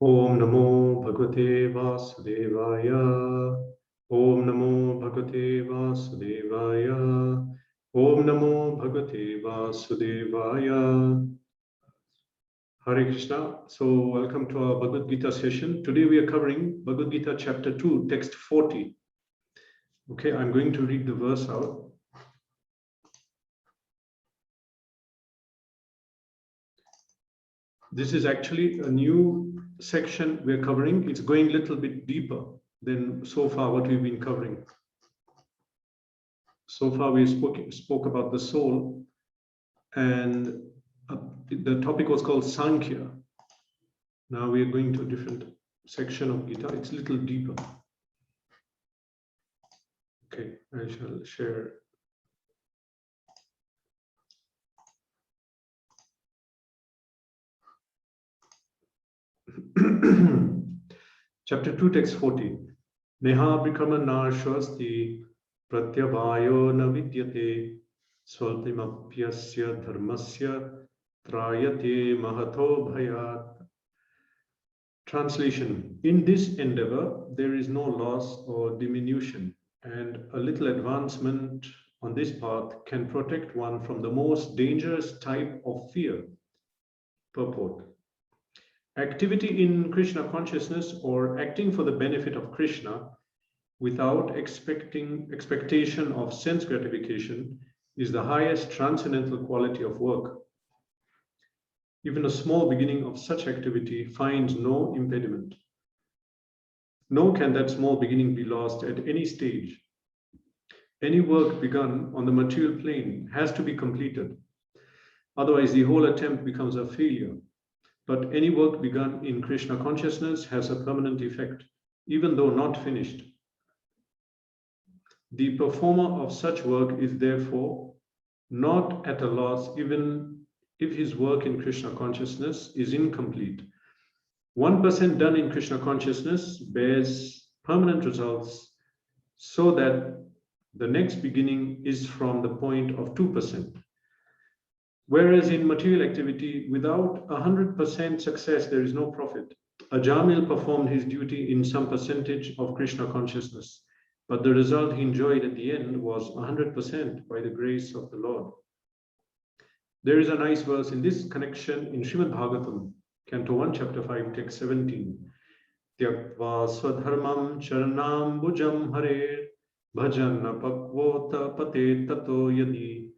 Om Namo Bhagavate Vasudevaya. Om Namo Bhagavate Vasudevaya. Om Namo Bhagavate Vasudevaya. Hare Krishna. So welcome to our Bhagavad-gita session. Today we are covering Bhagavad-gita chapter 2, text 40. Okay, I'm going to read the verse out. This is actually a new section we're covering. It's going a little bit deeper than so far what we've been covering. So far we spoke about the soul, and the topic was called Sankhya. Now we are going to a different section of Gita. It's a little deeper. Okay, I shall share. Chapter 2, text 40. Neha Vikrama Narshvasti Pratyavayo na vidyate Swalpimapyasya dharmasya trayate mahato bhayat. Translation. In this endeavor, there is no loss or diminution, and a little advancement on this path can protect one from the most dangerous type of fear. Purport. Activity in Krishna consciousness, or acting for the benefit of Krishna without expectation of sense gratification, is the highest transcendental quality of work. Even a small beginning of such activity finds no impediment. Nor can that small beginning be lost at any stage. Any work begun on the material plane has to be completed. Otherwise, the whole attempt becomes a failure. But any work begun in Krishna consciousness has a permanent effect, even though not finished. The performer of such work is therefore not at a loss, even if his work in Krishna consciousness is incomplete. 1% done in Krishna consciousness bears permanent results, so that the next beginning is from the point of 2%. Whereas in material activity, without 100% success, there is no profit. Ajamil performed his duty in some percentage of Krishna consciousness, but the result he enjoyed at the end was 100% by the grace of the Lord. There is a nice verse in this connection in Srimad Bhagavatam, Canto 1, Chapter 5, Text 17. Tyaktva swadharmam charanam bhujam hare bhajan pakvota pate tato yadi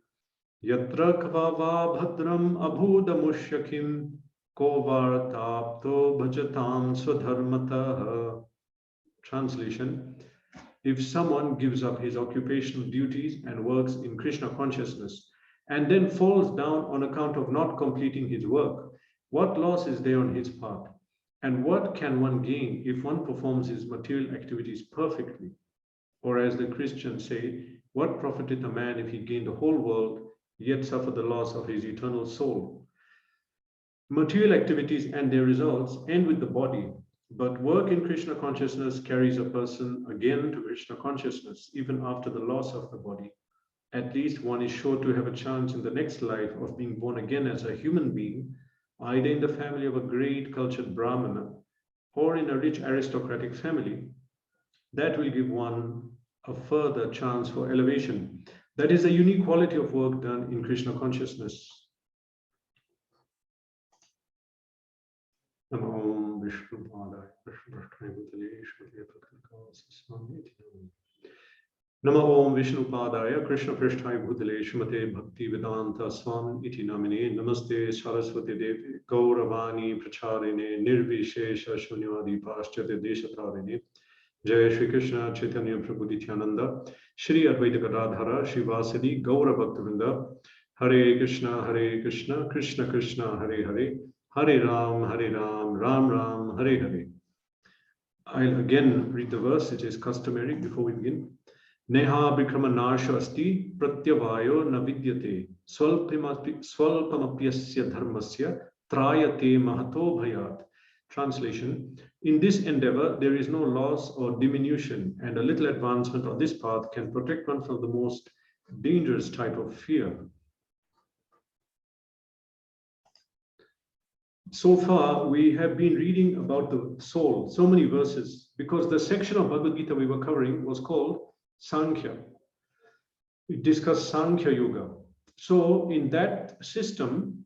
yatra kvava bhadram abhudamushyakim ko vartapto bhajatam swadharmatah. Translation. If someone gives up his occupational duties and works in Krishna consciousness and then falls down on account of not completing his work, what loss is there on his part? And what can one gain if one performs his material activities perfectly? Or as the Christians say, what profiteth a man if he gain the whole world, yet suffer the loss of his eternal soul? Material activities and their results end with the body, but work in Krishna consciousness carries a person again to Krishna consciousness, even after the loss of the body. At least one is sure to have a chance in the next life of being born again as a human being, either in the family of a great cultured Brahmana or in a rich aristocratic family. That will give one a further chance for elevation. That is a unique quality of work done in Krishna consciousness. Namo Vishnu Padaya Namo Om Vishnu Padaya Krishna Prishthaya Bhutale Shrimate Bhakti Vedanta Swami Iti Namine Namaste Saraswati Devi Gauravani Pracharine Nirvishesha Shunyadi Paschate Deshatarine Jai Shri Krishna Chaitanya Prabhu Nityananda Shri Advaita Gadadhara Shri Vasadi Gaura Bhaktavinda Hare Krishna Krishna Krishna Hare Hare Hare Ram, Ram Ram, Hare Hare. I'll again read the verse. It is customary before we begin. Neha Vikrama Narshvasti Pratyavayo na vidyate Swalpamapyasya dharmasya trayate mahato bhayat. Translation. In this endeavor, there is no loss or diminution, and a little advancement on this path can protect one from the most dangerous type of fear. so far we have been reading about the soul, so many verses, because the section of Bhagavad-gita we were covering was called Sankhya. We discussed Sankhya Yoga. So in that system,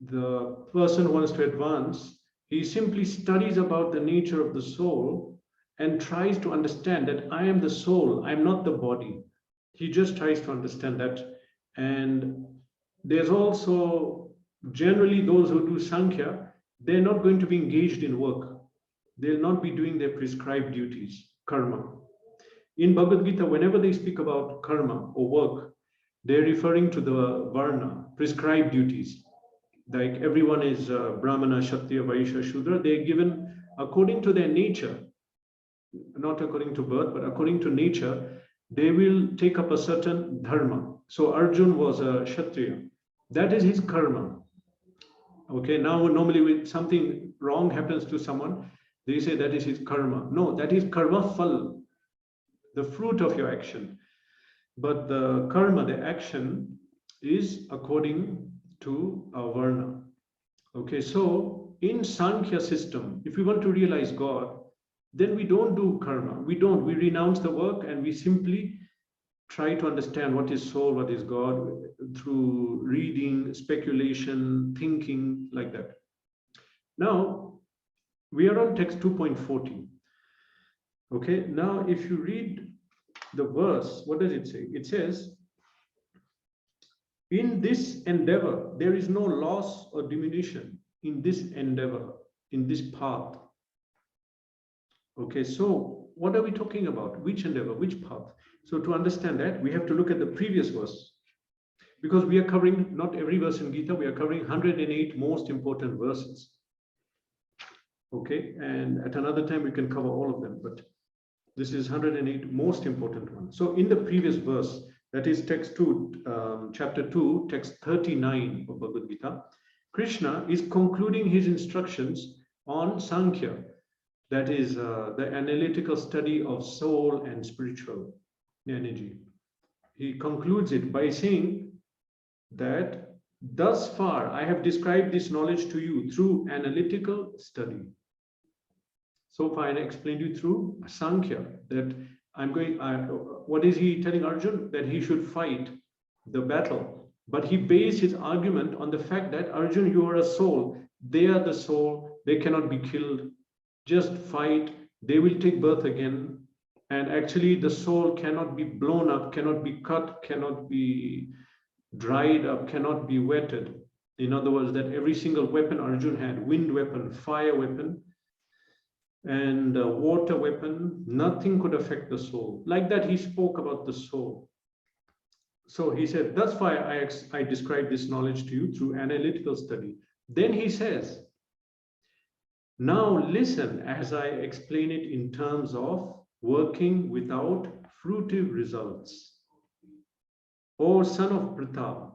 the person who wants to advance, he simply studies about the nature of the soul and tries to understand that I am the soul, I am not the body. He just tries to understand that. And there's also generally those who do Sankhya, they're not going to be engaged in work. They'll not be doing their prescribed duties, karma. In Bhagavad Gita, whenever they speak about karma or work, they're referring to the varna, prescribed duties. Like everyone is Brahmana, Kshatriya, Vaishya, Shudra. They're given according to their nature, not according to birth, but according to nature. They will take up a certain dharma. So Arjun was a Kshatriya. That is his karma. Okay, now normally when something wrong happens to someone, they say that is his karma. No, that is karma phal, the fruit of your action. But the karma, the action, is according to our varna. Okay, so in Sankhya system, if we want to realize God, then we don't do karma. We renounce the work and we simply try to understand what is soul, what is God, through reading, speculation, thinking, like that. Now, we are on text 2.40. Okay, now if you read the verse, what does it say? It says, in this endeavor, there is no loss or diminution in this endeavor, in this path. Okay, so what are we talking about? Which endeavor, which path? So to understand that, we have to look at the previous verse. Because we are covering not every verse in Gita, we are covering 108 most important verses. Okay, and at another time we can cover all of them, but this is 108 most important ones. So in the previous verse, that is text 2, chapter 2, text 39 of Bhagavad Gita, Krishna is concluding his instructions on Sankhya, that is the analytical study of soul and spiritual energy. He concludes it by saying that thus far I have described this knowledge to you through analytical study. So far I explained you through Sankhya, that I'm going, what is he telling Arjun? That he should fight the battle. But he based his argument on the fact that Arjun, you are a soul. They are the soul. They cannot be killed. Just fight. They will take birth again. And actually the soul cannot be blown up, cannot be cut, cannot be dried up, cannot be wetted. In other words, that every single weapon Arjun had, wind weapon, fire weapon, and water weapon, nothing could affect the soul. Like that, he spoke about the soul. So he said, thus far I described this knowledge to you through analytical study. Then he says, now listen as I explain it in terms of working without fruitive results. O son of Pratap,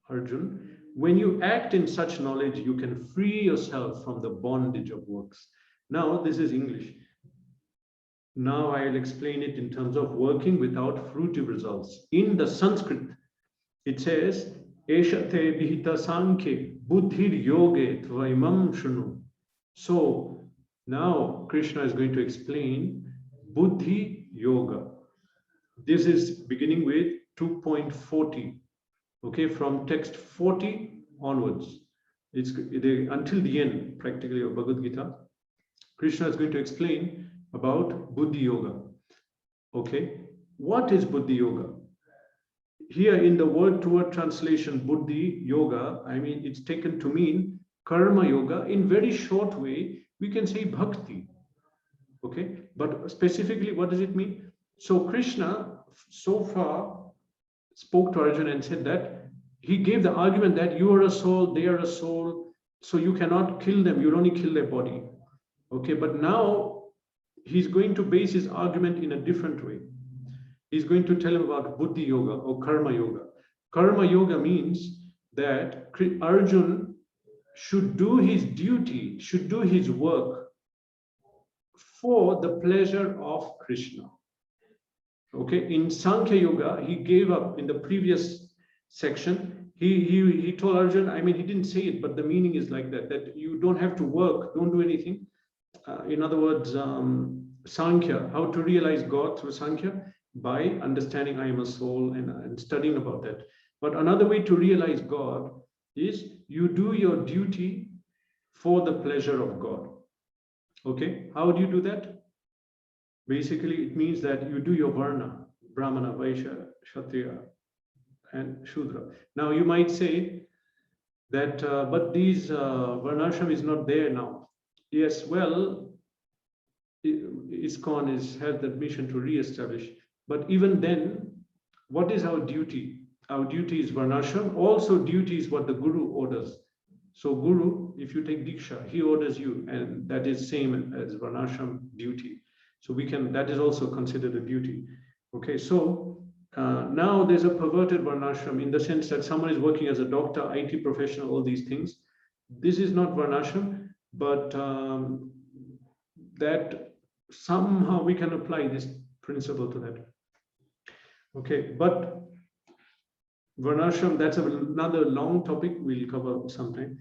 Arjun, when you act in such knowledge, you can free yourself from the bondage of works. Now, this is English. Now I'll explain it in terms of working without fruitive results. In the Sanskrit, it says, Eshate vihita sankhe buddhir yoge tvaimam shunu. So now Krishna is going to explain Buddhi Yoga. This is beginning with 2.40. Okay, from text 40 onwards. It's until the end, practically, of Bhagavad Gita. Krishna is going to explain about Buddhi Yoga. Okay, what is Buddhi Yoga? Here in the word-to-word translation, Buddhi Yoga, I mean, it's taken to mean Karma Yoga. In very short way, we can say Bhakti. Okay, but specifically, what does it mean? So Krishna so far spoke to Arjuna and said that he gave the argument that you are a soul, they are a soul, so you cannot kill them, you'll only kill their body. Okay, but now he's going to base his argument in a different way. He's going to tell him about Buddhi Yoga or Karma Yoga. Karma Yoga means that Arjun should do his duty, should do his work for the pleasure of Krishna. Okay, in Sankhya Yoga, he gave up in the previous section, he told Arjun, I mean, he didn't say it, but the meaning is like that you don't have to work, don't do anything. In other words, Sankhya, how to realize God through Sankhya, by understanding I am a soul and studying about that. But another way to realize God is you do your duty for the pleasure of God. Okay, how do you do that? Basically, it means that you do your varna, Brahmana, Vaishya, Kshatriya, and Shudra. Now, you might say that, but these varnashram is not there now. Yes, well, ISKCON has that mission to re-establish. But even then, what is our duty? Our duty is varnashram. Also, duty is what the Guru orders. So Guru, if you take Diksha, he orders you, and that is same as varnashram duty. So we can, that is also considered a duty. Okay, so now there's a perverted varnashram in the sense that someone is working as a doctor, IT professional, all these things. This is not varnashram, but that somehow we can apply this principle to that. Okay, but varnashram, that's another long topic we'll cover sometime.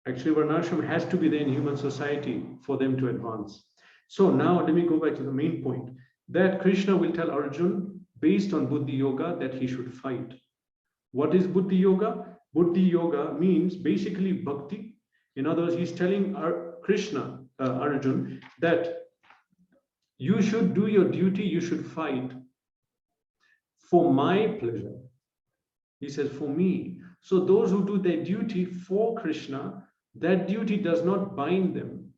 Actually, varnashram has to be there in human society for them to advance. So now let me go back to the main point, that Krishna will tell Arjun, based on Buddhi Yoga, that he should fight. What is Buddhi Yoga? Buddhi Yoga means basically bhakti. In other words, he's telling Arjun, that you should do your duty, you should fight for my pleasure. He says, for me. So those who do their duty for Krishna, that duty does not bind them.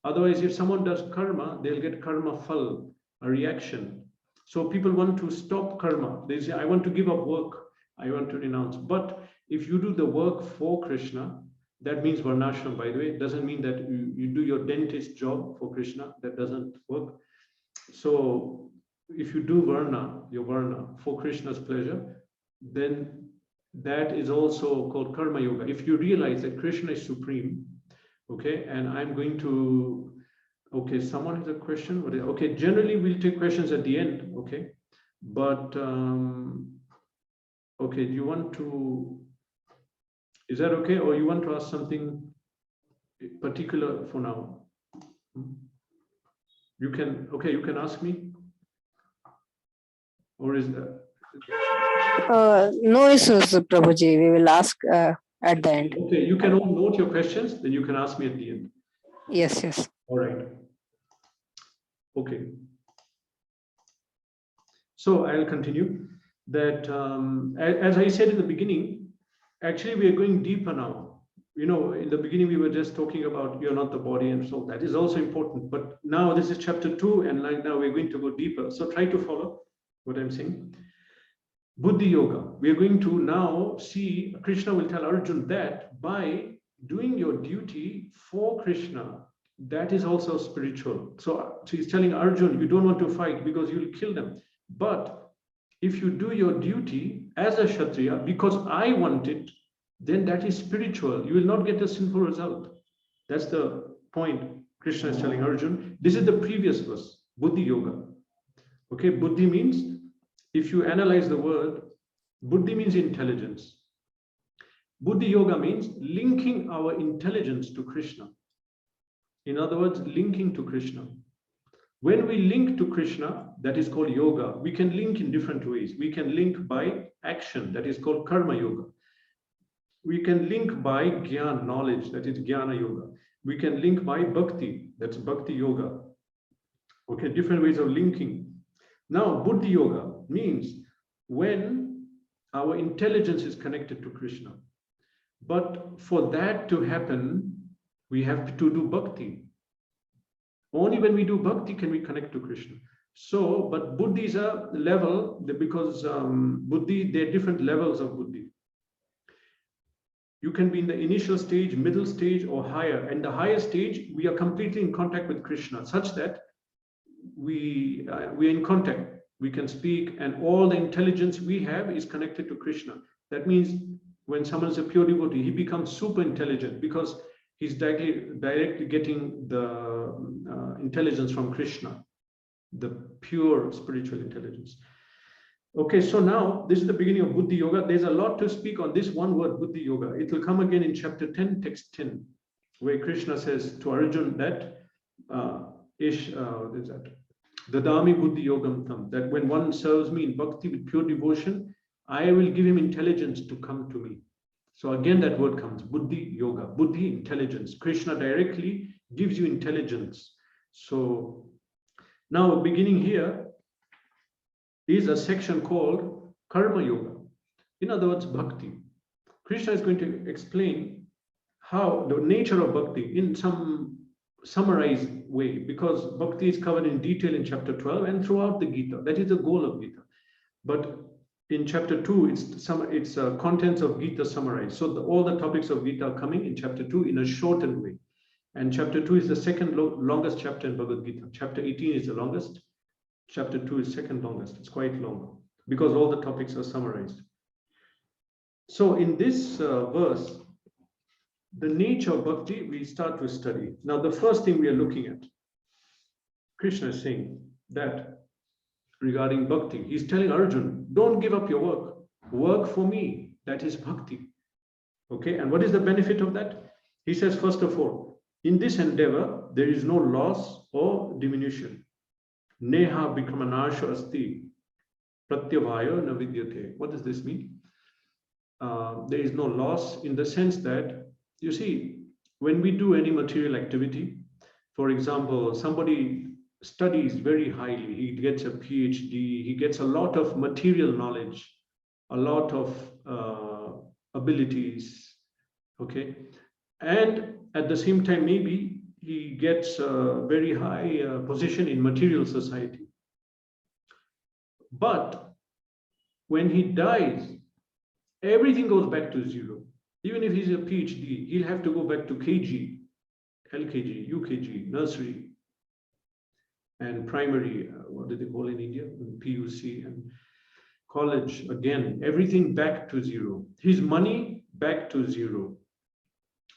Otherwise, if someone does karma, they'll get karma phal, a reaction. So people want to stop karma. They say, I want to give up work. I want to renounce. But if you do the work for Krishna, that means varnashram, by the way. It doesn't mean that you do your dentist job for Krishna. That doesn't work. So if you do your varna for Krishna's pleasure, then that is also called karma yoga. If you realize that Krishna is supreme, okay, and I'm going to, okay, someone has a question. Okay, generally we'll take questions at the end, okay, but okay, do you want to, is that okay, or you want to ask something particular for now? You can, okay, you can ask me, or is that? No issues, Prabhuji. We will ask at the end. Okay, you can all note your questions, then you can ask me at the end. Yes, yes. All right. Okay. So I'll continue that, as I said in the beginning, actually we are going deeper now. You know, in the beginning we were just talking about you're not the body and so that is also important. But now this is chapter 2 and like now we're going to go deeper. So try to follow what I'm saying. Buddhi Yoga. We are going to now see, Krishna will tell Arjun that by doing your duty for Krishna, that is also spiritual. So he's telling Arjun, you don't want to fight because you'll kill them. But if you do your duty as a Kshatriya, because I want it, then that is spiritual. You will not get a sinful result. That's the point Krishna is telling Arjun. This is the previous verse, Buddhi Yoga. Okay, Buddhi means, if you analyze the word, Buddhi means intelligence. Buddhi Yoga means linking our intelligence to Krishna. In other words, linking to Krishna. When we link to Krishna, that is called yoga. We can link in different ways. We can link by action, that is called karma yoga. We can link by gyan, knowledge, that is jnana yoga. We can link by bhakti, that's bhakti yoga. Okay, different ways of linking. Now, Buddhi Yoga means when our intelligence is connected to Krishna. But for that to happen, we have to do bhakti. Only when we do bhakti can we connect to Krishna. So, but Buddhi is a level, because Buddhi, there are different levels of Buddhi. You can be in the initial stage, middle stage, or higher. And the higher stage, we are completely in contact with Krishna, such that we are in contact. We can speak, and all the intelligence we have is connected to Krishna. That means when someone is a pure devotee, he becomes super intelligent because he's directly getting the intelligence from Krishna, the pure spiritual intelligence. Okay, so now this is the beginning of Buddhi Yoga. There's a lot to speak on this one word, Buddhi Yoga. It will come again in chapter 10, text 10, where Krishna says to Arjun that what is that? Dadami Buddhi Yogam Tam, that when one serves me in bhakti with pure devotion, I will give him intelligence to come to me. So again, that word comes, Buddhi Yoga, Buddhi, intelligence. Krishna directly gives you intelligence. So now beginning here is a section called Karma Yoga. In other words, bhakti. Krishna is going to explain how the nature of bhakti in some summarized way, because bhakti is covered in detail in chapter 12 and throughout the Gita. That is the goal of Gita. But in chapter 2, it's contents of Gita summarized. So all the topics of Gita are coming in chapter 2 in a shortened way. And chapter 2 is the second longest chapter in Bhagavad-gita. Chapter 18 is the longest. Chapter 2 is second longest. It's quite long because all the topics are summarized. So in this verse, the nature of bhakti, we start to study. Now, the first thing we are looking at, Krishna is saying that regarding bhakti, he's telling Arjun, don't give up your work. Work for me. That is bhakti. Okay, and what is the benefit of that? He says, first of all, in this endeavor, there is no loss or diminution. Neha bikramanasha asti pratyavaya na vidyate. What does this mean? There is no loss in the sense that, you see, when we do any material activity, for example, somebody studies very highly, he gets a PhD, he gets a lot of material knowledge, a lot of abilities, okay? And at the same time, maybe he gets a very high position in material society. But when he dies, everything goes back to zero. Even if he's a PhD, he'll have to go back to KG, LKG, UKG, nursery, and primary, what do they call in India? PUC, and college, again, everything back to zero. His money back to zero.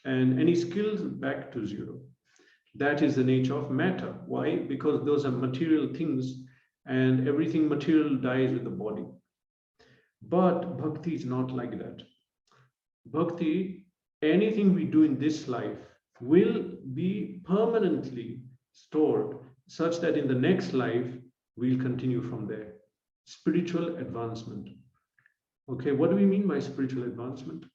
And any skills back to zero. That is the nature of matter. Why? Because those are material things and everything material dies with the body. But bhakti is not like that. Bhakti, anything we do in this life will be permanently stored such that in the next life, we'll continue from there. Spiritual advancement. Okay, what do we mean by spiritual advancement?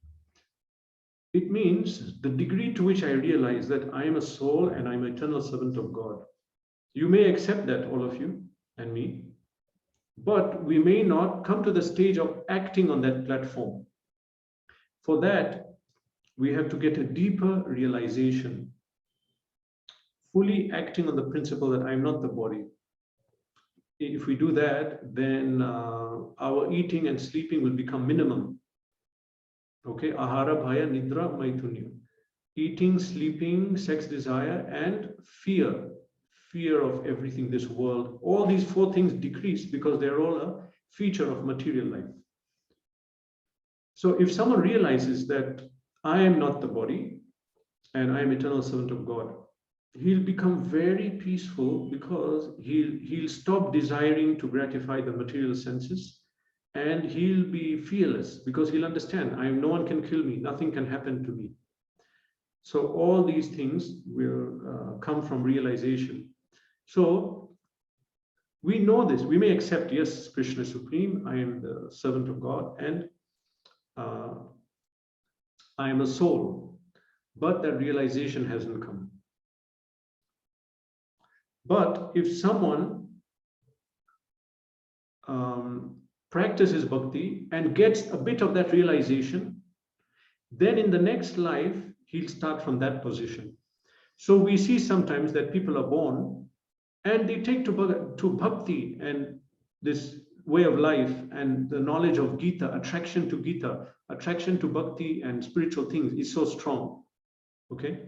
It means the degree to which I realize that I am a soul and I'm an eternal servant of God. You may accept that, all of you and me, but we may not come to the stage of acting on that platform. For that, we have to get a deeper realization, fully acting on the principle that I'm not the body. If we do that, then our eating and sleeping will become minimum. Okay, ahara, bhaya, nidra, maitunya. Eating, sleeping, sex desire, and fear. Fear of everything, this world. All these four things decrease because they're all a feature of material life. So if someone realizes that I am not the body and I am eternal servant of God, he'll become very peaceful because he'll stop desiring to gratify the material senses, and he'll be fearless because he'll understand no one can kill me, nothing can happen to me. So all these things will come from realization. So we know this, we may accept, yes, Krishna is supreme, I am the servant of God, and I am a soul, but that realization hasn't come. But if someone practices bhakti and gets a bit of that realization, then in the next life, he'll start from that position. So we see sometimes that people are born and they take to bhakti and this way of life and the knowledge of Gita, attraction to bhakti and spiritual things is so strong. Okay?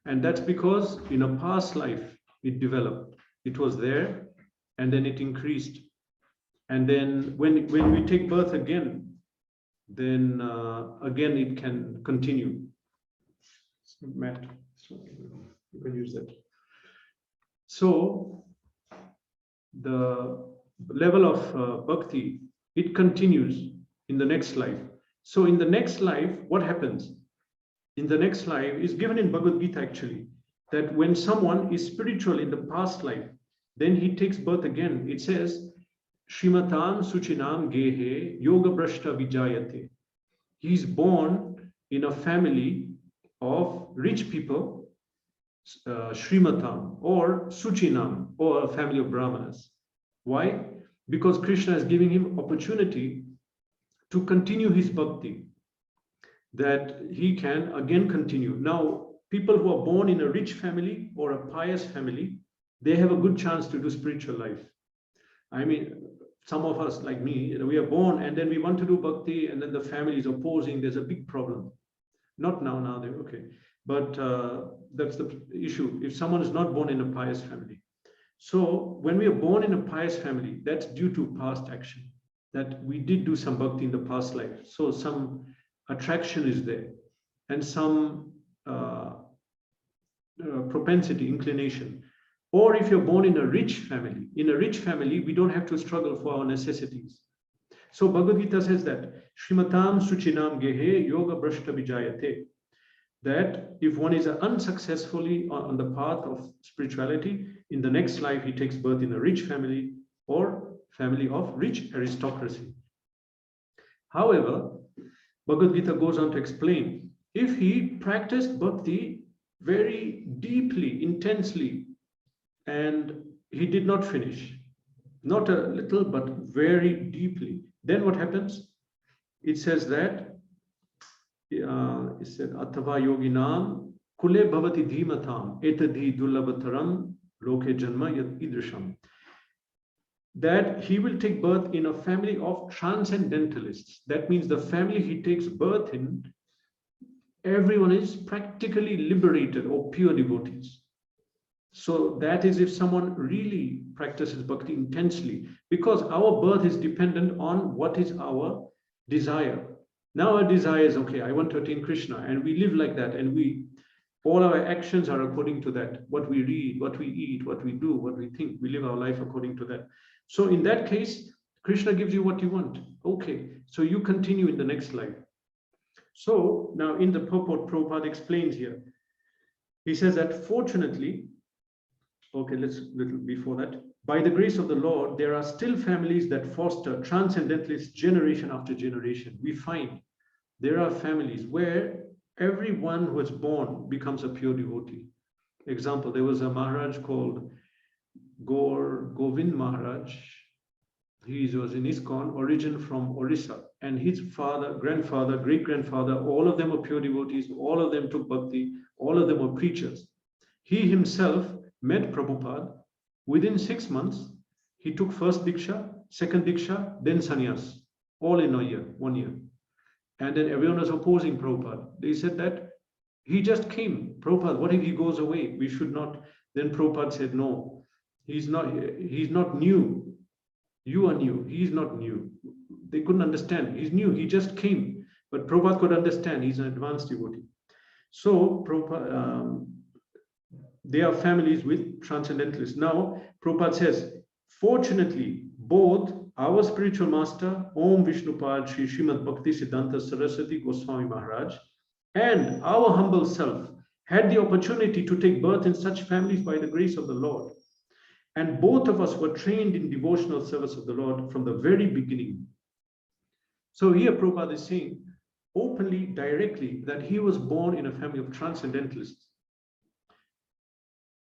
And that's because in a past life, it developed. It was there, and then it increased. And then when we take birth again, then again it can continue. Matt, so you can use that. So the level of bhakti it continues in the next life. So in the next life, what happens? In the next life is given in Bhagavad-gita actually, that when someone is spiritual in the past life, then he takes birth again. It says, Shrimatam Suchinam Gehe Yoga Brashta Vijayate. He's born in a family of rich people, Shrimatam or Suchinam, or a family of Brahmanas. Why? Because Krishna is giving him opportunity to continue his bhakti, that he can again continue. Now, people who are born in a rich family or a pious family, they have a good chance to do spiritual life. I mean, some of us, like me, we are born and then we want to do bhakti and then the family is opposing. There's a big problem. Not now they're okay. But that's the issue. If someone is not born in a pious family. So when we are born in a pious family, that's due to past action, that we did do some bhakti in the past life. So some attraction is there and some propensity, inclination. Or if you're born in a rich family, we don't have to struggle for our necessities. So Bhagavad-gita says that Shrimatam Suchinam Gehe Yoga Brashta Vijayate, that if one is unsuccessfully on the path of spirituality, in the next life he takes birth in a rich family or family of rich aristocracy. However, Bhagavad-gita goes on to explain, if he practiced bhakti very deeply, intensely, and he did not finish, not a little, but very deeply, then what happens? It says that, it said, Atava yoginam kule bhavati dhimatam etadhi dullabhataram loke janma yat idrisham. That he will take birth in a family of transcendentalists. That means the family he takes birth in, everyone is practically liberated or pure devotees. So that is if someone really practices bhakti intensely, because our birth is dependent on what is our desire. Now our desire is, okay, I want to attain Krishna, and we live like that, and all our actions are according to that. What we read, what we eat, what we do, what we think, we live our life according to that. So in that case, Krishna gives you what you want. Okay, so you continue in the next life. So now in the purport, Prabhupada explains here. He says that fortunately, okay, let's little before that. By the grace of the Lord, there are still families that foster transcendentalists generation after generation. We find there are families where everyone who is born becomes a pure devotee. Example, there was a Maharaj called Govind Maharaj. He was in ISKCON, origin from Orissa, and his father, grandfather, great-grandfather, all of them were pure devotees, all of them took bhakti, all of them were preachers. He himself met Prabhupada. Within 6 months, he took first Diksha, second Diksha, then Sannyas, all in a year, 1 year. And then everyone was opposing Prabhupada. They said that he just came. Prabhupada, what if he goes away? We should not. Then Prabhupada said, no, he's not new. You are new. He's not new. They couldn't understand. He's new. He just came. But Prabhupada could understand. He's an advanced devotee. So Prabhupada, they are families with transcendentalists. Now, Prabhupada says, fortunately, both our spiritual master, Om Vishnupad Sri Srimad Bhakti Siddhanta Saraswati Goswami Maharaj, and our humble self had the opportunity to take birth in such families by the grace of the Lord. And both of us were trained in devotional service of the Lord from the very beginning. So here Prabhupada is saying openly, directly, that he was born in a family of transcendentalists.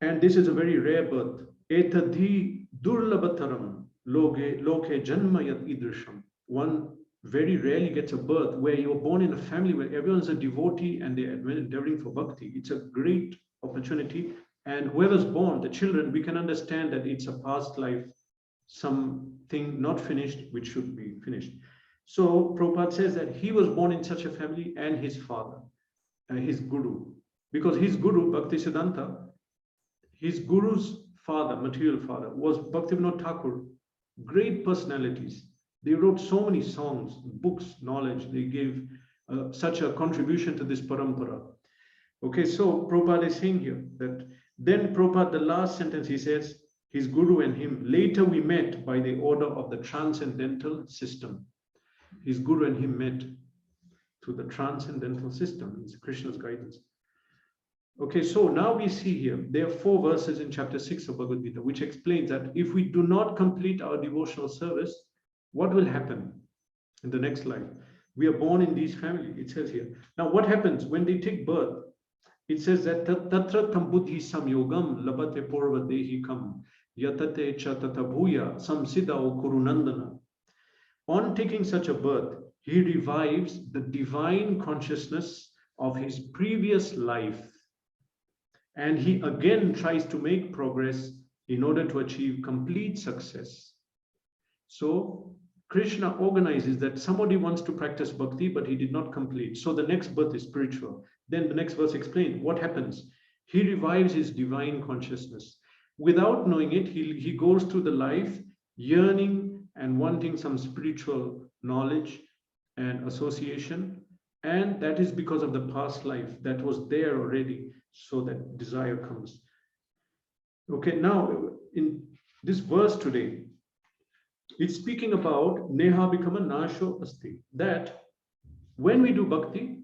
And this is a very rare birth. Etadhi durlabhataram loke janma yat idrisham. One very rarely gets a birth where you're born in a family where everyone's a devotee and they're endeavoring for bhakti. It's a great opportunity. And whoever's born, the children, we can understand that it's a past life, something not finished, which should be finished. So Prabhupada says that he was born in such a family, and his father, his guru, because his guru, Bhaktisiddhanta, his guru's father, material father, was Bhaktivinoda Thakur. Great personalities. They wrote so many songs, books, knowledge. They gave such a contribution to this parampara. Okay, so Prabhupada is saying here that then Prabhupada, the last sentence, he says, his guru and him. Later we met by the order of the transcendental system. His guru and him met through the transcendental system. It's Krishna's guidance. Okay, so now we see here, there are 4 verses in chapter 6 of Bhagavad-gita, which explains that if we do not complete our devotional service, what will happen in the next life? We are born in these families, it says here. Now, what happens when they take birth? It says that tatra tam buddhi samyogam labate purva dehikam yatate cha tata bhuya samsidao kurunandana. On taking such a birth, he revives the divine consciousness of his previous life. And he again tries to make progress in order to achieve complete success. So Krishna organizes that somebody wants to practice bhakti, but he did not complete. So the next birth is spiritual. Then the next verse explains what happens. He revives his divine consciousness. Without knowing it, he goes through the life yearning and wanting some spiritual knowledge and association. And that is because of the past life that was there already. So that desire comes. Okay, now in this verse today, it's speaking about Neha Bhikama Nasho Asti, that when we do bhakti,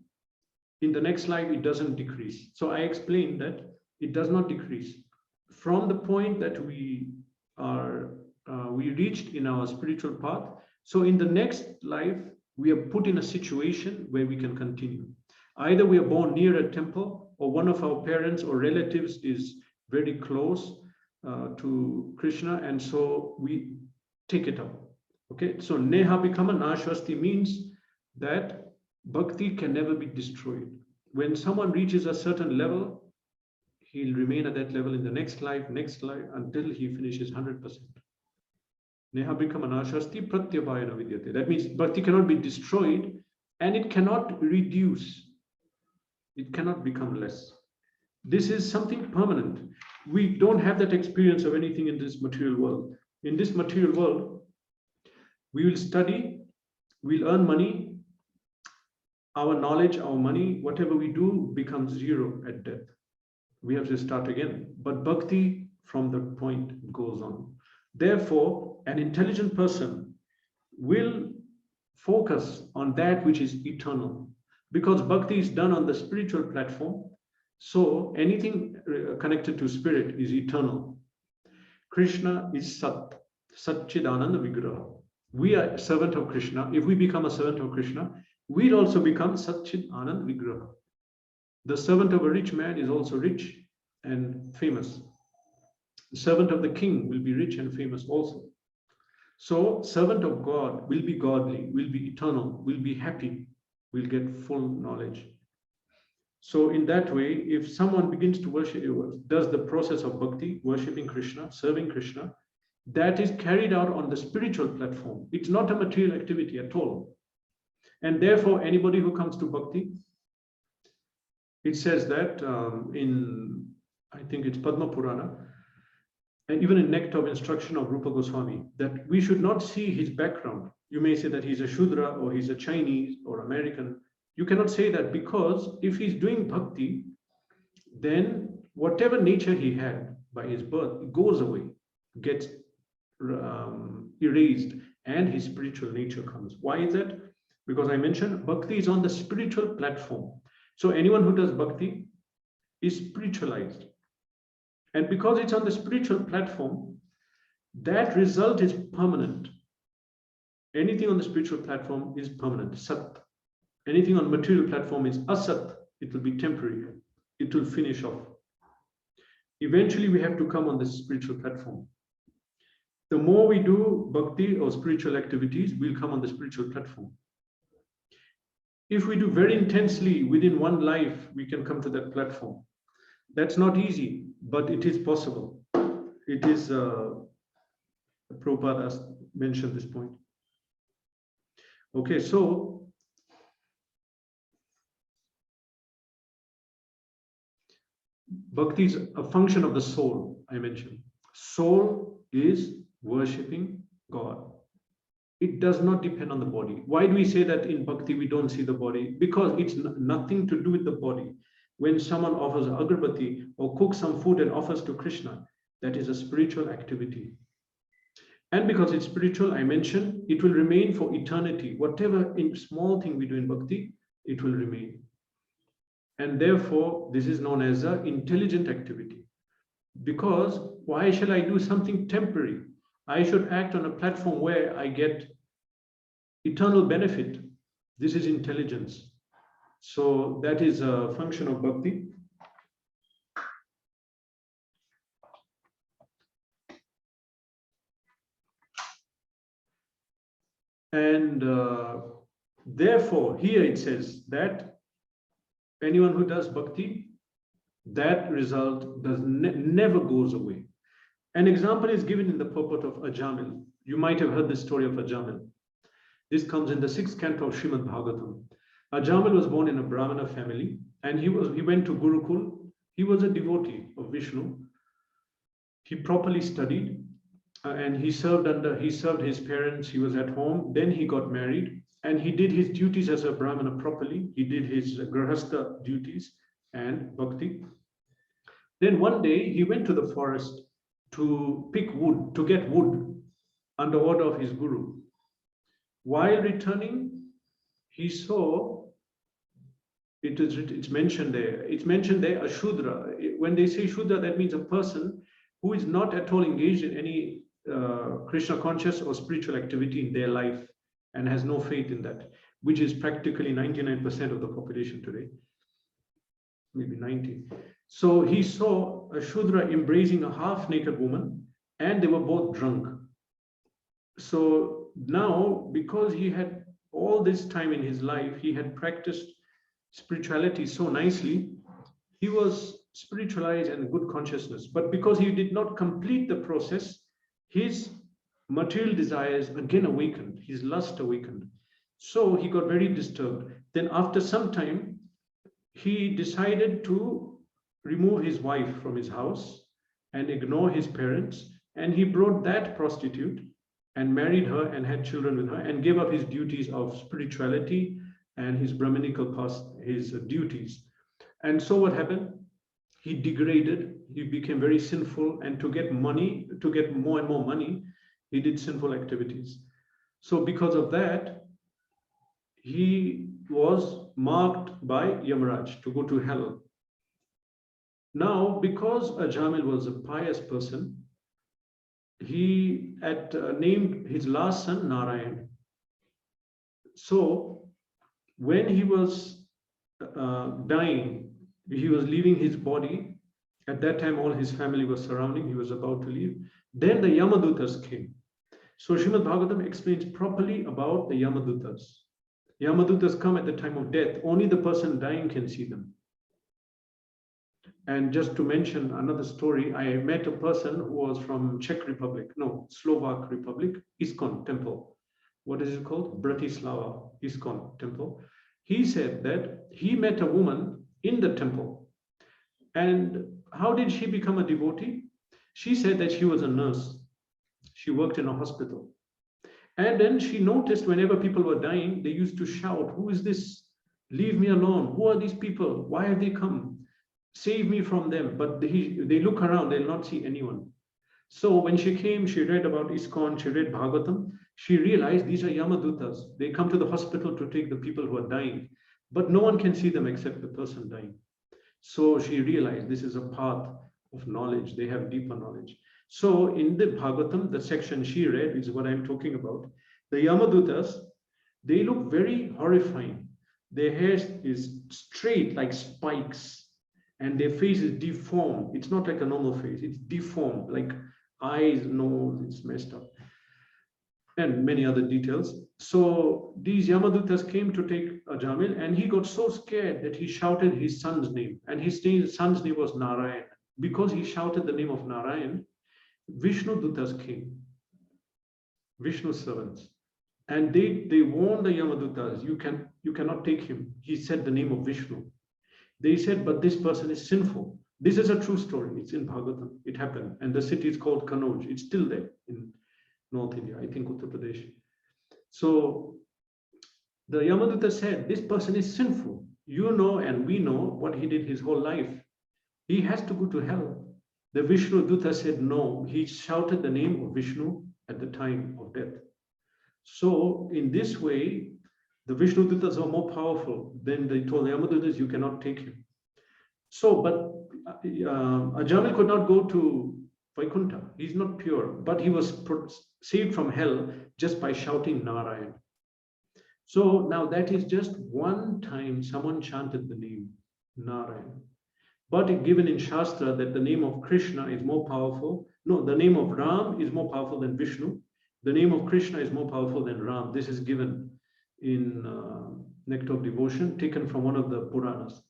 in the next life it doesn't decrease. So I explained that it does not decrease. From the point that we reached in our spiritual path, so in the next life, we are put in a situation where we can continue. Either we are born near a temple, or one of our parents or relatives is very close to Krishna, and so we take it up. Okay, so Neha Bhikama Nashvasti means that bhakti can never be destroyed. When someone reaches a certain level, he'll remain at that level in the next life, until he finishes 100%. Neha Bhikama Nashvasti Pratyabhayana Vidyate. That means bhakti cannot be destroyed and it cannot reduce. It cannot become less. This is something permanent. We don't have that experience of anything in this material world. In this material world, we will study, we'll earn money, our knowledge, our money, whatever we do becomes zero at death. We have to start again. But bhakti from the point goes on. Therefore, an intelligent person will focus on that which is eternal. Because bhakti is done on the spiritual platform, so anything connected to spirit is eternal. Krishna is Sat, Satchidananda Vigraha. We are a servant of Krishna. If we become a servant of Krishna, we'll also become Satchidananda Vigraha. The servant of a rich man is also rich and famous. The servant of the king will be rich and famous also. So, servant of God will be godly, will be eternal, will be happy, will get full knowledge. So in that way, if someone begins to worship, does the process of bhakti, worshipping Krishna, serving Krishna, that is carried out on the spiritual platform. It's not a material activity at all. And therefore, anybody who comes to bhakti, it says that in, I think it's Padma Purana, and even in Nectar of Instruction of Rupa Goswami, that we should not see his background. You may say that he's a Shudra or he's a Chinese or American. You cannot say that, because if he's doing bhakti, then whatever nature he had by his birth goes away, gets erased, and his spiritual nature comes. Why is that? Because I mentioned bhakti is on the spiritual platform. So anyone who does bhakti is spiritualized. And because it's on the spiritual platform, that result is permanent. Anything on the spiritual platform is permanent, Sat. Anything on material platform is Asat. It will be temporary. It will finish off. Eventually, we have to come on the spiritual platform. The more we do bhakti or spiritual activities, we'll come on the spiritual platform. If we do very intensely within one life, we can come to that platform. That's not easy, but it is possible. It is, Prabhupada has mentioned this point. Okay, so bhakti is a function of the soul, I mentioned. Soul is worshipping God. It does not depend on the body. Why do we say that in bhakti we don't see the body? Because it's nothing to do with the body. When someone offers agarbati or cooks some food and offers to Krishna, That is a spiritual activity. And because it's spiritual, I mentioned, it will remain for eternity. Whatever small thing we do in bhakti, it will remain. And therefore, this is known as an intelligent activity. Because why shall I do something temporary? I should act on a platform where I get eternal benefit. This is intelligence. So that is a function of bhakti. And therefore, here it says that anyone who does bhakti, that result never goes away. An example is given in the purport of Ajamil. You might have heard the story of Ajamil. This comes in the 6th canto of Srimad Bhagavatam. Ajamil was born in a Brahmana family, and he went to Gurukul. He was a devotee of Vishnu. He properly studied, and he served his parents. He was at home. Then he got married, and he did his duties as a Brahmana properly. He did his grahastha duties and bhakti. Then one day he went to the forest to pick wood, to get wood under order of his guru. While returning, he saw, it's mentioned there, a Shudra. When they say Shudra, that means a person who is not at all engaged in any Krishna conscious or spiritual activity in their life and has no faith in that, which is practically 99% of the population today, maybe 90. So he saw a Shudra embracing a half-naked woman, and they were both drunk. So now, because he had all this time in his life, he had practiced spirituality so nicely, he was spiritualized and good consciousness. But because he did not complete the process, his material desires again awakened, his lust awakened. So he got very disturbed. Then after some time, he decided to remove his wife from his house and ignore his parents. And he brought that prostitute and married her and had children with her and gave up his duties of spirituality and his Brahminical past, his duties. And so what happened? He degraded, he became very sinful, and to get money, to get more and more money, he did sinful activities. So because of that, he was marked by Yamaraj to go to hell. Now, because Ajamil was a pious person, he had named his last son Narayan. So when he was dying, he was leaving his body. At that time, all his family was surrounding. He was about to leave. Then the Yamadutas came. So Srimad Bhagavatam explains properly about the Yamadutas. Yamadutas come at the time of death. Only the person dying can see them. And just to mention another story, I met a person who was from Slovak Republic, ISKCON temple. What is it called? Bratislava ISKCON temple. He said that he met a woman in the temple. And how did she become a devotee? She said that she was a nurse. She worked in a hospital. And then she noticed whenever people were dying, they used to shout, "Who is this? Leave me alone. Who are these people? Why have they come? Save me from them." But they look around, they'll not see anyone. So when she came, she read about ISKCON, she read Bhagavatam, she realized these are Yamadutas. They come to the hospital to take the people who are dying, but no one can see them except the person dying. So she realized this is a path of knowledge. They have deeper knowledge. So in the Bhagavatam, the section she read is what I'm talking about. The Yamadutas, they look very horrifying. Their hair is straight like spikes, and their face is deformed. It's not like a normal face. It's deformed, like eyes, nose, it's messed up, and many other details. So these Yamadutas came to take Ajamil, and he got so scared that he shouted his son's name, and his son's name was Narayan. Because he shouted the name of Narayan, Vishnu Dutas came, Vishnu servants, and they warned the Yamadutas, you cannot take him. He said the name of Vishnu. They said, but this person is sinful. This is a true story. It's in Bhagavatam. It happened. And the city is called Kanauj. It's still there in North India, I think Uttar Pradesh. So the Yamaduta said, this person is sinful. You know, and we know what he did his whole life. He has to go to hell. The Vishnu Duta said no. He shouted the name of Vishnu at the time of death. So in this way, the Vishnu Dutas are more powerful. Then they told the Yamadutas, you cannot take him. So, but Ajamil could not go to Vaikuntha. He's not pure, but he was saved from hell just by shouting Narayan. So now that is just one time someone chanted the name Narayan. But it's given in Shastra that the name of Krishna is more powerful. No, the name of Ram is more powerful than Vishnu. The name of Krishna is more powerful than Ram. This is given in Nectar of Devotion, taken from one of the Puranas.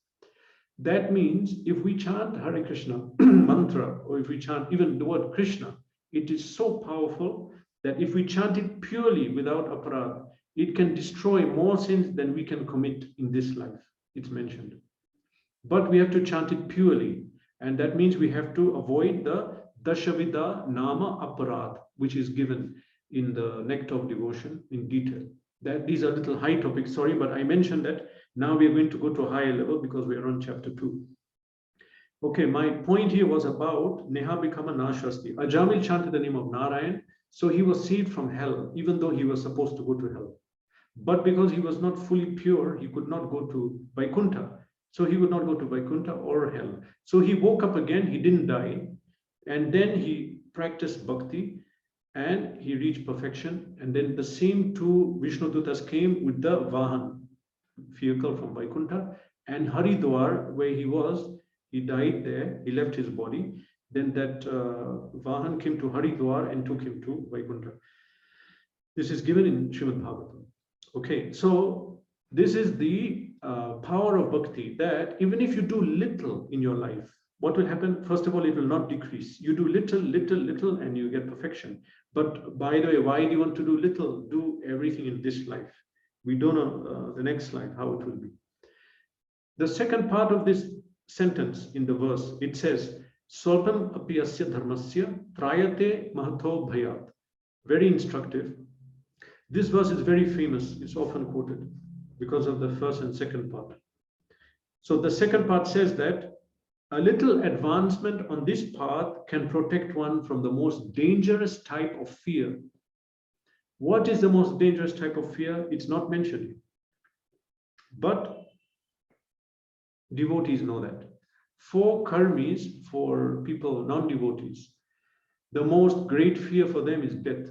That means if we chant Hare Krishna mantra, or if we chant even the word Krishna, it is so powerful that if we chant it purely without aparad, it can destroy more sins than we can commit in this life. It's mentioned. But we have to chant it purely. And that means we have to avoid the Dashavida Nama Aparad, which is given in the Nectar of Devotion in detail. These are little high topics, sorry, but I mentioned that now we are going to go to a higher level because we are on chapter 2. Okay, my point here was about Neha Bhikama Nashasti. Ajamil chanted the name of Narayan, so he was saved from hell, even though he was supposed to go to hell. But because he was not fully pure, he could not go to Vaikuntha. So he would not go to Vaikuntha or hell. So he woke up again, he didn't die, and then he practiced bhakti, and he reached perfection. And then the same two Vishnu Dutas came with the Vahan vehicle from Vaikuntha, and Haridwar, where he was, he died there, he left his body. Then that Vahan came to Haridwar and took him to Vaikuntha. This is given in Srimad Bhagavatam. Okay, so this is the power of bhakti, that even if you do little in your life, what will happen? First of all, it will not decrease. You do little, and you get perfection. But by the way, why do you want to do little? Do everything in this life. We don't know the next life, how it will be. The second part of this sentence in the verse, it says, Swalpam apiyasya dharmasya trayate mahato bhayat. Very instructive. This verse is very famous. It's often quoted because of the first and second part. So the second part says that a little advancement on this path can protect one from the most dangerous type of fear. What is the most dangerous type of fear? It's not mentioned here. But devotees know that. For karmis, for people, non-devotees, the most great fear for them is death.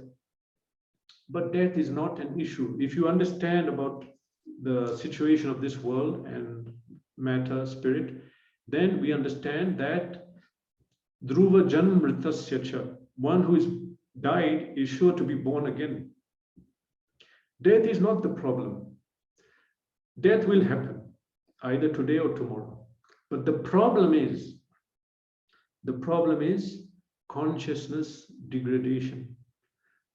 But death is not an issue. If you understand about the situation of this world and matter, spirit, then we understand that Dhruva Janma Mritasya cha, one who is died is sure to be born again. Death is not the problem. Death will happen either today or tomorrow. But the problem is consciousness degradation.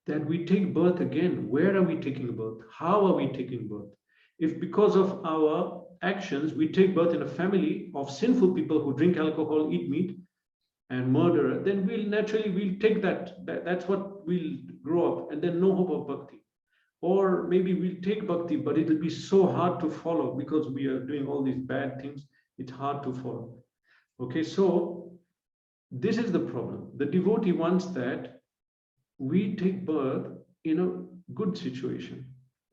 That we take birth again. Where are we taking birth? How are we taking birth? If because of our actions, we take birth in a family of sinful people who drink alcohol, eat meat, and murder, then we'll take that. That's what we'll grow up, and then no hope of bhakti. Or maybe we'll take bhakti, but it'll be so hard to follow because we are doing all these bad things. It's hard to follow. Okay, so this is the problem. The devotee wants that we take birth in a good situation.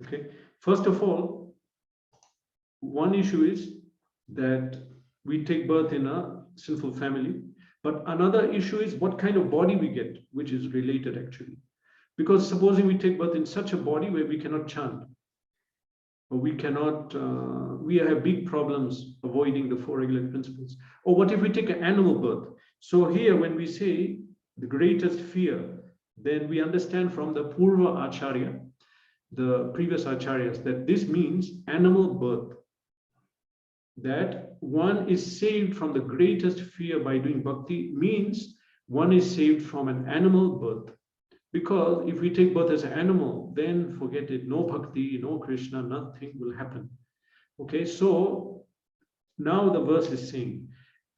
Okay, first of all, one issue is that we take birth in a sinful family, but another issue is what kind of body we get, which is related actually. Because supposing we take birth in such a body where we cannot chant, or we cannot, we have big problems avoiding the four regular principles. Or what if we take an animal birth? So here, when we say the greatest fear, then we understand from the Purva Acharya, the previous Acharyas, that this means animal birth. That one is saved from the greatest fear by doing bhakti means one is saved from an animal birth. Because if we take birth as an animal, then forget it, no bhakti, no Krishna, nothing will happen. Okay, so now the verse is saying,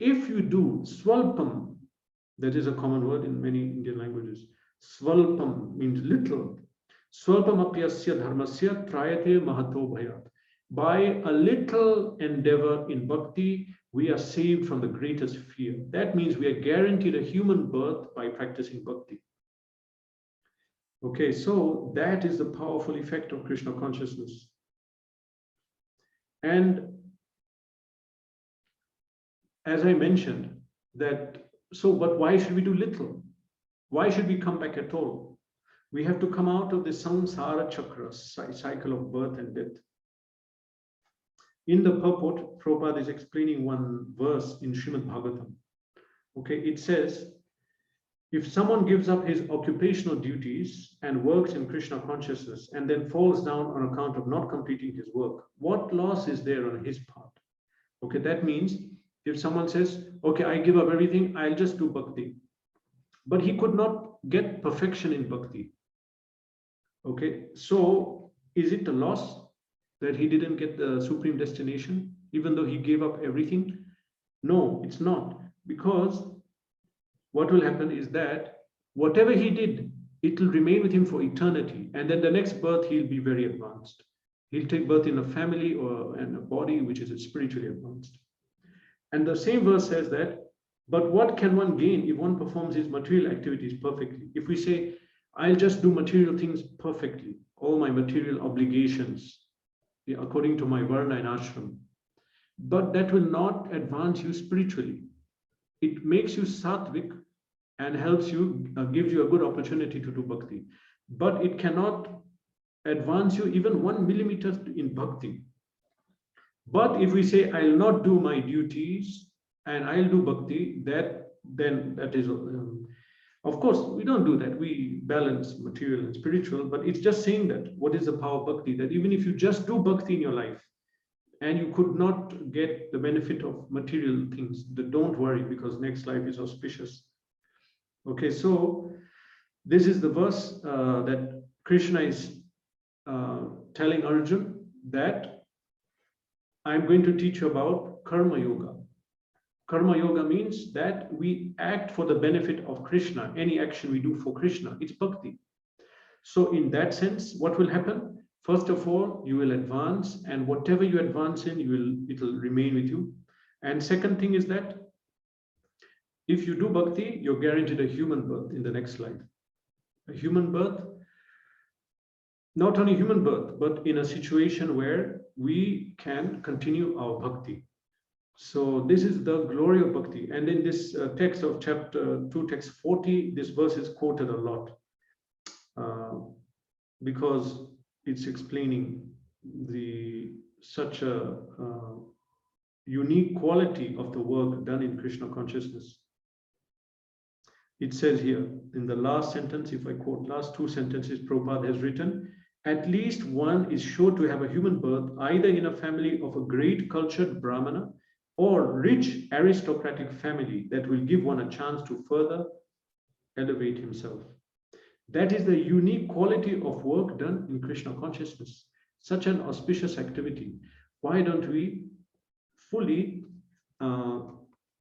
if you do swalpam, that is a common word in many Indian languages, swalpam means little, swalpam apyasya dharmasya trayate mahato bhayat. By a little endeavor in bhakti, we are saved from the greatest fear. That means we are guaranteed a human birth by practicing bhakti. Okay, so that is the powerful effect of Krishna consciousness. And as I mentioned, that but why should we do little? Why should we come back at all? We have to come out of the samsara chakra, cycle of birth and death. In the purport, Prabhupada is explaining one verse in Srimad Bhagavatam. Okay, it says, if someone gives up his occupational duties and works in Krishna consciousness and then falls down on account of not completing his work, what loss is there on his part? Okay, that means if someone says, okay, I give up everything, I'll just do bhakti. But he could not get perfection in bhakti. Okay, so is it a loss that he didn't get the supreme destination, even though he gave up everything? No, it's not. Because what will happen is that whatever he did, it will remain with him for eternity. And then the next birth, he'll be very advanced. He'll take birth in a family or in a body which is spiritually advanced. And the same verse says that, but what can one gain if one performs his material activities perfectly? If we say, I'll just do material things perfectly, all my material obligations, according to my varna and ashram, but that will not advance you spiritually. It makes you sattvic and helps you, gives you a good opportunity to do bhakti, but it cannot advance you even 1 millimeter in bhakti. But if we say, I'll not do my duties and I'll do bhakti, then that is, of course, we don't do that. We balance material and spiritual, but it's just saying that what is the power of bhakti? That even if you just do bhakti in your life and you could not get the benefit of material things, don't worry, because next life is auspicious. Okay, so this is the verse that Krishna is telling Arjuna that I'm going to teach you about karma yoga. Karma yoga means that we act for the benefit of Krishna. Any action we do for Krishna, it's bhakti. So in that sense, what will happen? First of all, you will advance, and whatever you advance in, it will remain with you. And second thing is that if you do bhakti, you're guaranteed a human birth in the next life. A human birth, not only human birth, but in a situation where we can continue our bhakti. So this is the glory of bhakti. And in this text of chapter 2, text 40, this verse is quoted a lot because it's explaining such a unique quality of the work done in Krishna consciousness. It says here in the last sentence, if I quote last two sentences, Prabhupada has written, at least one is sure to have a human birth, either in a family of a great cultured Brahmana or rich aristocratic family that will give one a chance to further elevate himself. That is the unique quality of work done in Krishna consciousness, such an auspicious activity. Why don't we fully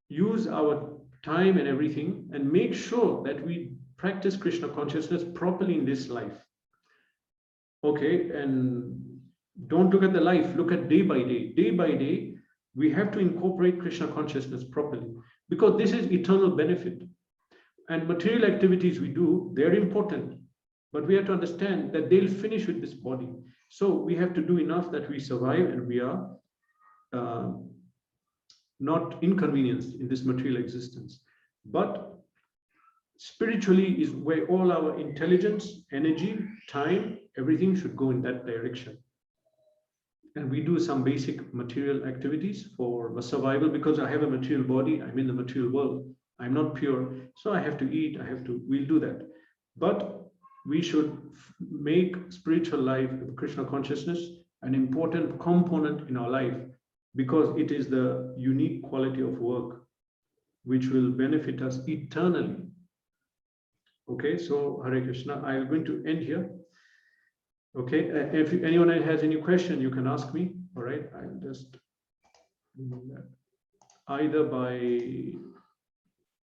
use our time and everything and make sure that we practice Krishna consciousness properly in this life? Okay, and don't look at the life, look at day by day. Day by day, we have to incorporate Krishna consciousness properly because this is eternal benefit. And material activities we do, they're important, but we have to understand that they'll finish with this body. So we have to do enough that we survive and we are not inconvenienced in this material existence. But spiritually is where all our intelligence, energy, time, everything should go in that direction. And we do some basic material activities for survival because I have a material body, I'm in the material world, I'm not pure, so I have to eat, we'll do that. But we should make spiritual life, Krishna consciousness, an important component in our life because it is the unique quality of work which will benefit us eternally. Okay, so Hare Krishna, I'm going to end here. Okay, if anyone has any question, you can ask me. All right, I'll just do that either by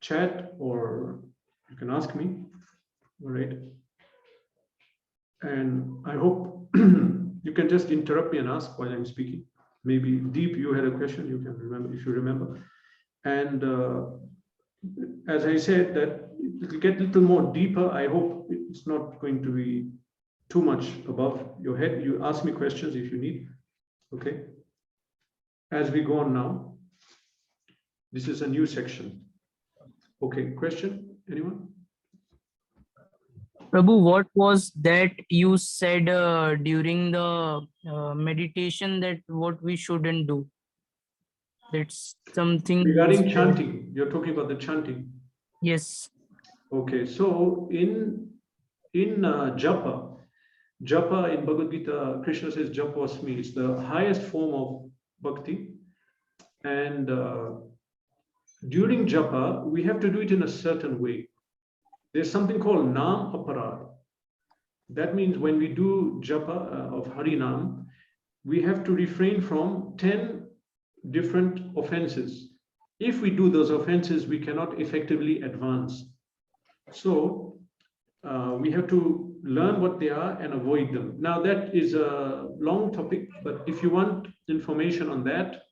chat or you can ask me. All right, and I hope you can just interrupt me and ask while I'm speaking. maybe Deep, you had a question, you can remember, if you remember. And as I said, that it will get a little more deeper. I hope it's not going to be too much above your head. You ask me questions if you need. Okay. As we go on now, this is a new section. Okay, question, anyone? Prabhu, what was that you said during the meditation that what we shouldn't do? That's something. Regarding chanting, you're talking about the chanting. Yes. Okay, so in japa in Bhagavad-gita, Krishna says japasmi is the highest form of bhakti, and during japa we have to do it in a certain way. There's something called nam aparad. That means when we do japa of Harinam, we have to refrain from 10 different offenses. If we do those offenses, we cannot effectively advance. So we have to learn what they are and avoid them. Now that is a long topic, but if you want information on that,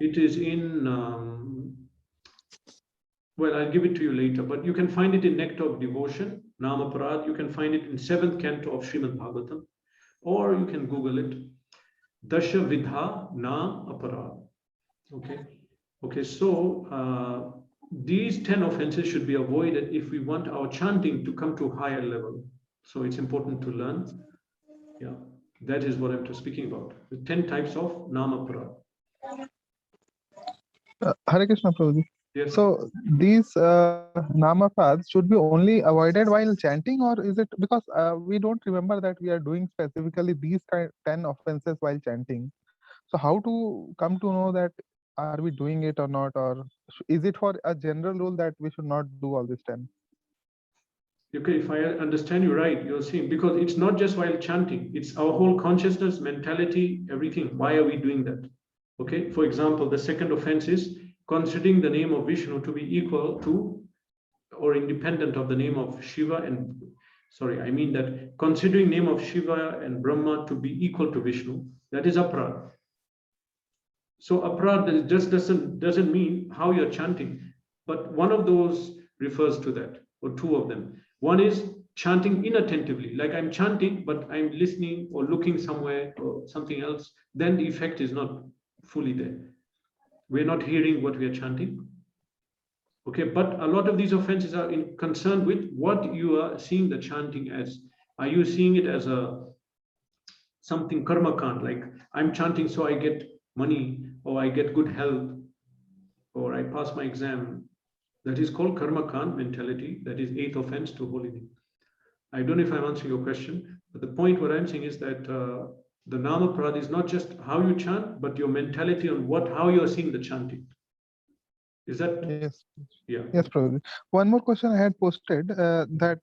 it is in, well, I'll give it to you later, but you can find it in Nectar of Devotion, Nama Parad. You can find it in 7th canto of Srimad Bhagavatam, or you can Google it, Dasha Vidha Nam Aparad. Okay. Okay, so these 10 offenses should be avoided if we want our chanting to come to a higher level. So it's important to learn. Yeah, that is what I'm speaking about. The 10 types of Nama Parad. Hare Krishna, Prabhuji. Yes. So these namapads should be only avoided while chanting, or is it because we don't remember that we are doing specifically these 10 offenses while chanting? So how to come to know that are we doing it or not, or is it for a general rule that we should not do all these 10? Okay, if I understand you right, you're saying because it's not just while chanting, it's our whole consciousness, mentality, everything. Why are we doing that? Okay, for example, the second offense is considering the name of Vishnu to be equal to or independent of the name of Shiva and, sorry, I mean that considering name of Shiva and Brahma to be equal to Vishnu, that is aparad. So aparad just doesn't mean how you're chanting, but one of those refers to that, or two of them. One is chanting inattentively, like I'm chanting, but I'm listening or looking somewhere or something else, then the effect is not fully there. We're not hearing what we are chanting. Okay, but a lot of these offenses are concerned with what you are seeing the chanting as. Are you seeing it as something karma kant, like I'm chanting so I get money, or I get good health, or I pass my exam? That is called karma kant mentality. That is 8th offense to holy name. I don't know if I'm answering your question, but the point what I'm saying is that the nama parad is not just how you chant, but your mentality on how you're seeing the chanting. Is that? Yes. Yeah. Yes, Prabhuji. One more question I had posted, that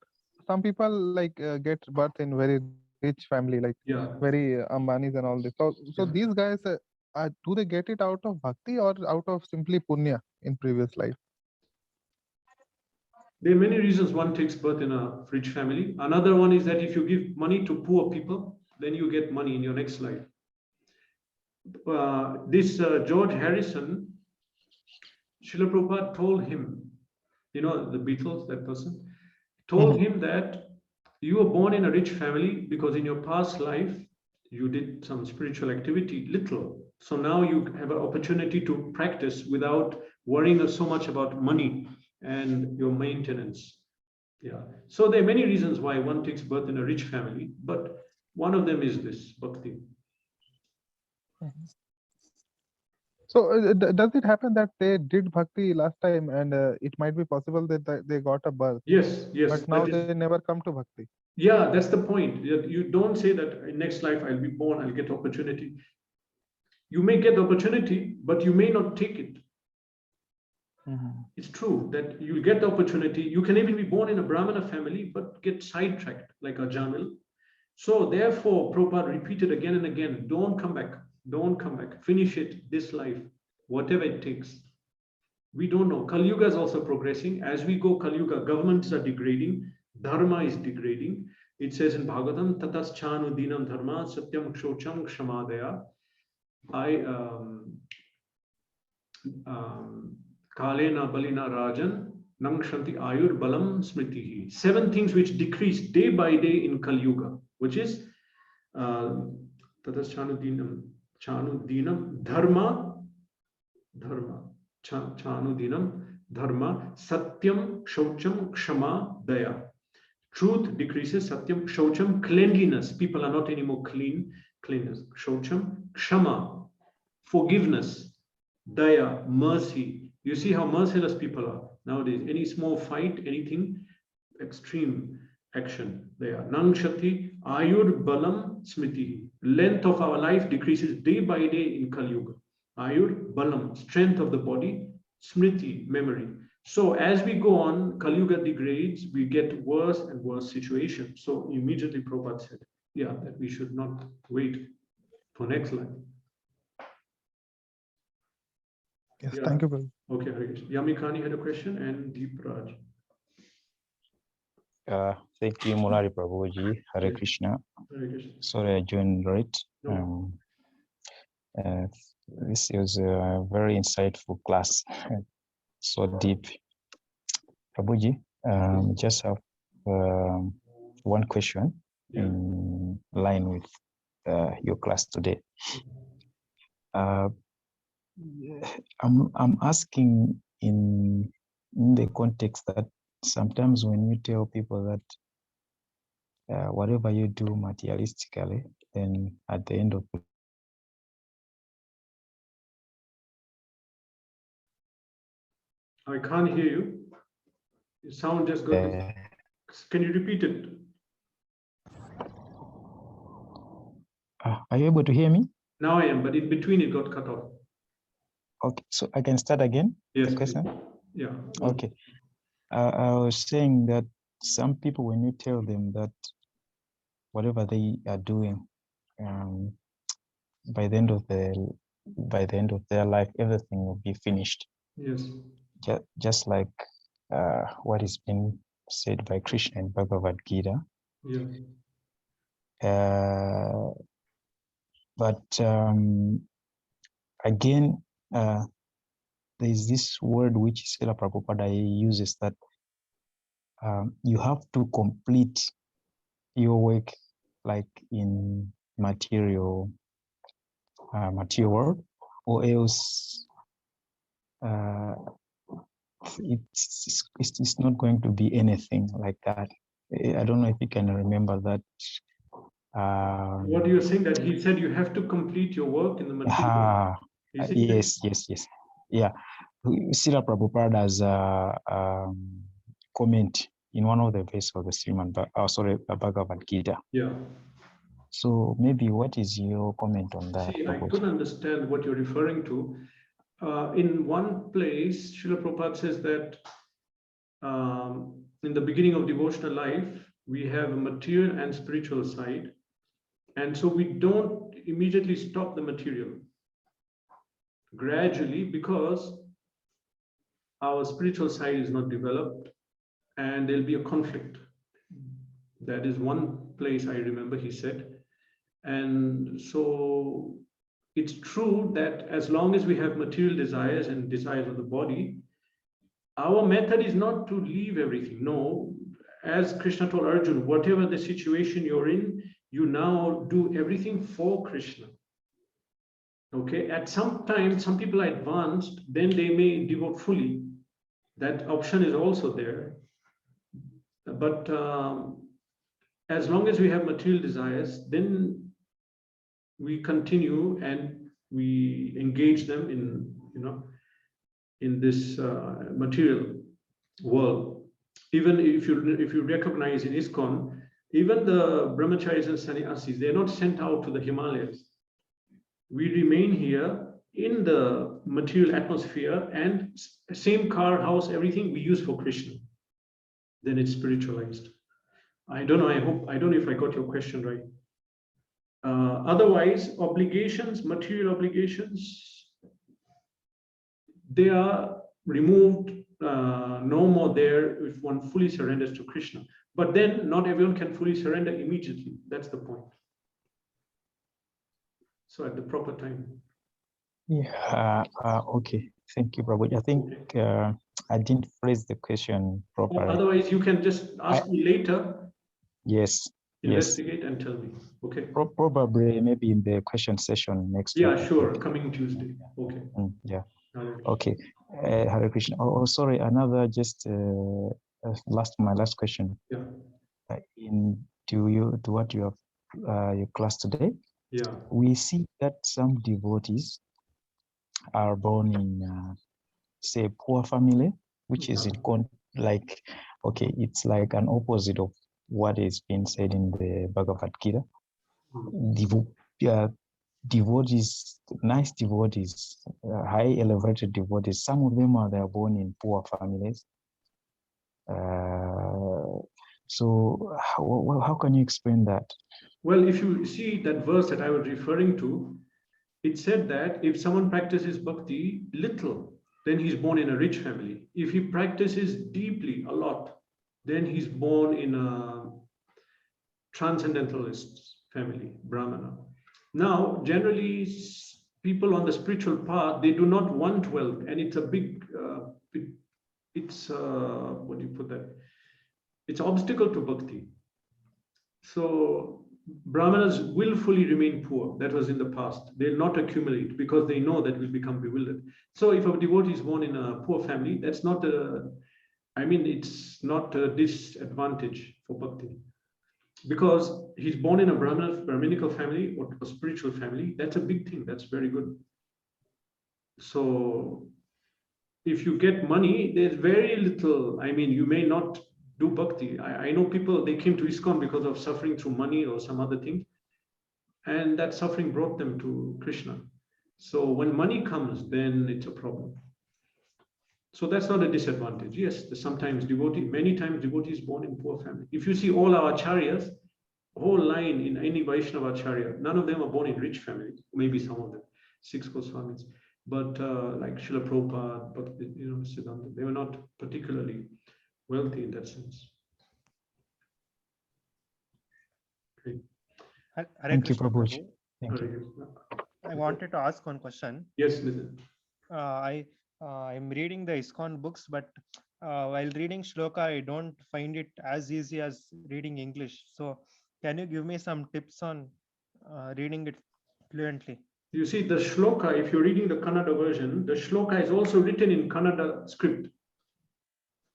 some people like get birth in very rich family, like very Ambanis and all this. So these guys, do they get it out of bhakti or out of simply punya in previous life? There are many reasons one takes birth in a rich family. Another one is that if you give money to poor people, then you get money in your next life. This George Harrison, Srila Prabhupada told him, you know, the Beatles, that person, told him that you were born in a rich family because in your past life, you did some spiritual activity, little. So now you have an opportunity to practice without worrying so much about money and your maintenance. Yeah. So there are many reasons why one takes birth in a rich family, but one of them is this bhakti. So does it happen that they did bhakti last time and it might be possible that they got a birth? Yes, yes. But now they never come to bhakti. Yeah, that's the point. You don't say that in next life I'll be born, I'll get opportunity. You may get opportunity, but you may not take it. It's true that you'll get the opportunity. You can even be born in a Brahmana family, but get sidetracked like a Jamil. So therefore, Prabhupada repeated again and again, don't come back. Don't come back. Finish it this life, whatever it takes. We don't know. Kali Yuga is also progressing. As we go, Kali Yuga, governments are degrading. Dharma is degrading. It says in Bhagavatam, Tatas Chanu Dinam Dharma Satyam Kshocham Kshamadaya. Kalena Balina Rajan Nangshanti Ayur Balam Smritihi. 7 things which decrease day by day in Kali Yuga, which is Tadas Chanudinam Dharma, Chanudinam Dharma, Satyam, Shaucham, Kshama, Daya. Truth decreases, Satyam, Shaucham, cleanliness. People are not anymore clean, cleanness. Shaucham, Kshama, forgiveness. Daya, mercy. You see how merciless people are nowadays. Any small fight, anything, extreme action. Daya. Nangshati, Ayur, Balam, Smriti. Length of our life decreases day by day in Kali Yuga. Ayur, Balam, strength of the body. Smriti, memory. So as we go on, Kali Yuga degrades, we get worse and worse situations. So immediately Prabhupada said, yeah, that we should not wait for next life. Yes, Yeah. thank you, Prabhu. Okay, Hare Krishna. Yamikani had a question and Deep Raj. Thank you, Murari Prabhuji. Hare Yes. Krishna. Hare Krishna. Sorry, I joined late. No. This was a very insightful class, so deep. Prabhuji, just have one question Yeah. in line with your class today. I'm asking in the context that sometimes when you tell people that whatever you do materialistically, then at the end of I can't hear you. The sound just got. Can you repeat it? Are you able to hear me? Now I am, but in between it got cut off. Okay, so I can start again. Yes, the please. question? Yeah. Okay. I was saying that some people, when you tell them that whatever they are doing, by the end of their life, everything will be finished. Yes. Just like what is being said by Krishna in Bhagavad-gita. Yeah. But again, there's this word which Srila Prabhupada uses, that you have to complete your work like in material world, or else it's not going to be anything like that. I don't know if you can remember that. What you're saying, that he said you have to complete your work in the material. Yes. Yeah. Srila Prabhupada has a comment in one of the verses of the Bhagavad-gita. Yeah. So maybe what is your comment on that? See, I couldn't understand what you're referring to. In one place, Srila Prabhupada says that in the beginning of devotional life, we have a material and spiritual side. And so we don't immediately stop the material. Gradually, because our spiritual side is not developed and there'll be a conflict. That is one place I remember he said. And so it's true that as long as we have material desires and desires of the body, our method is not to leave everything. No, as Krishna told Arjuna, whatever the situation you're in, you now do everything for Krishna. Okay, at some time, some people are advanced, then they may devote fully. That option is also there. But as long as we have material desires, then we continue and we engage them in, in this material world. Even if you recognize in ISKCON, even the brahmacharis and sannyasis, they're not sent out to the Himalayas. We remain here in the material atmosphere, and same car, house, everything we use for Krishna. Then it's spiritualized. I don't know. I don't know if I got your question right. Otherwise, obligations, material obligations, they are removed, no more there if one fully surrenders to Krishna. But then not everyone can fully surrender immediately. That's the point. So at the proper time. Yeah, okay. Thank you, Prabhu. I think I didn't phrase the question properly. Otherwise, you can just ask me later, Yes, yes. investigate and tell me. Okay. Probably maybe in the question session next week. Yeah, sure. Coming Tuesday. Okay. Yeah. Hare Okay. Hare Krishna. Oh, sorry. Another just my last question. Yeah. To what you have your class today? Yeah. We see that some devotees are born in say poor family, which is like, okay, it's like an opposite of what is being said in the Bhagavad-gita. Devotees, nice devotees, high elevated devotees, some of them they are born in poor families. So how can you explain that? Well, if you see that verse that I was referring to, it said that if someone practices bhakti little, then he's born in a rich family. If he practices deeply a lot, then he's born in a transcendentalist family, Brahmana. Now, generally, people on the spiritual path, they do not want wealth, and it's a big, what do you put that? It's obstacle to bhakti. So Brahmanas willfully remain poor. That was in the past. They'll not accumulate because they know that will become bewildered. So if a devotee is born in a poor family, that's not it's not a disadvantage for bhakti. Because he's born in a Brahminical family or a spiritual family, that's a big thing. That's very good. So if you get money, there's very little. You may not do bhakti. I know people, they came to ISKCON because of suffering through money or some other thing. And that suffering brought them to Krishna. So when money comes, then it's a problem. So that's not a disadvantage. Yes, sometimes many times devotees born in poor family. If you see all our acharyas, whole line in any Vaishnava acharya, none of them are born in rich families. Maybe some of them, 6 Goswamis. But like Srila Prabhupada, but Siddhanta, they were not particularly wealthy in that sense. Okay. Thank you, Prabhu. Thank you. I wanted to ask one question. Yes, Nitin. I'm reading the ISKCON books, but while reading shloka, I don't find it as easy as reading English. So can you give me some tips on reading it fluently? You see, the shloka, if you're reading the Kannada version, the shloka is also written in Kannada script.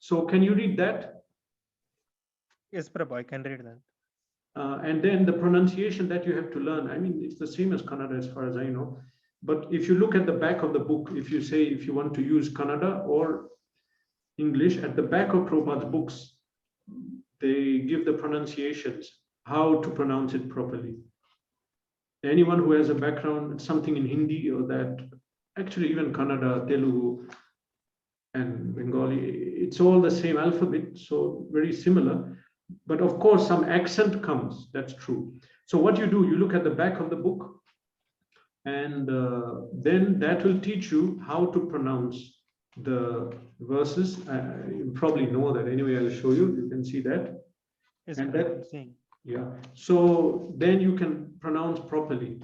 So can you read that? Yes, Prabhu, I can read that. And then the pronunciation that you have to learn, it's the same as Kannada as far as I know. But if you look at the back of the book, if you want to use Kannada or English, at the back of Prabhupada's books, they give the pronunciations, how to pronounce it properly. Anyone who has a background, something in Hindi or that, actually even Kannada, Telugu, and Bengali, it's all the same alphabet, so very similar. But of course, some accent comes, that's true. So what you do, you look at the back of the book, and then that will teach you how to pronounce the verses. You probably know that anyway, I'll show you, you can see that. Yes, and that I'm seeing. Yeah, so then you can pronounce properly.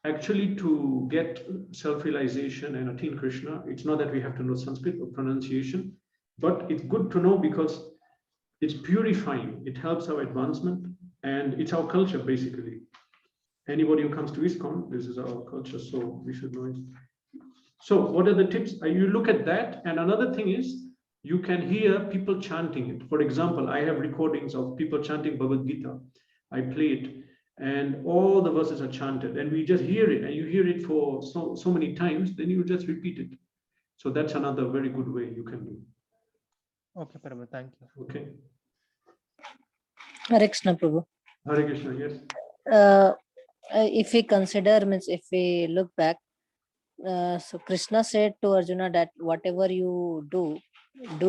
Actually, to get self-realization and attain Krishna, it's not that we have to know Sanskrit or pronunciation, but it's good to know because it's purifying. It helps our advancement, and it's our culture, basically. Anybody who comes to ISKCON, this is our culture, so we should know it. So what are the tips? You look at that, and another thing is, you can hear people chanting it. For example, I have recordings of people chanting Bhagavad-gita. I play it, and all the verses are chanted, and we just hear it, and you hear it for so many times, then you just repeat it. So that's another very good way you can do. Okay, Prabhu, thank you. Okay. Hare Krishna, Prabhu. Hare Krishna, yes. If we consider, means if we look back, so Krishna said to Arjuna that whatever you do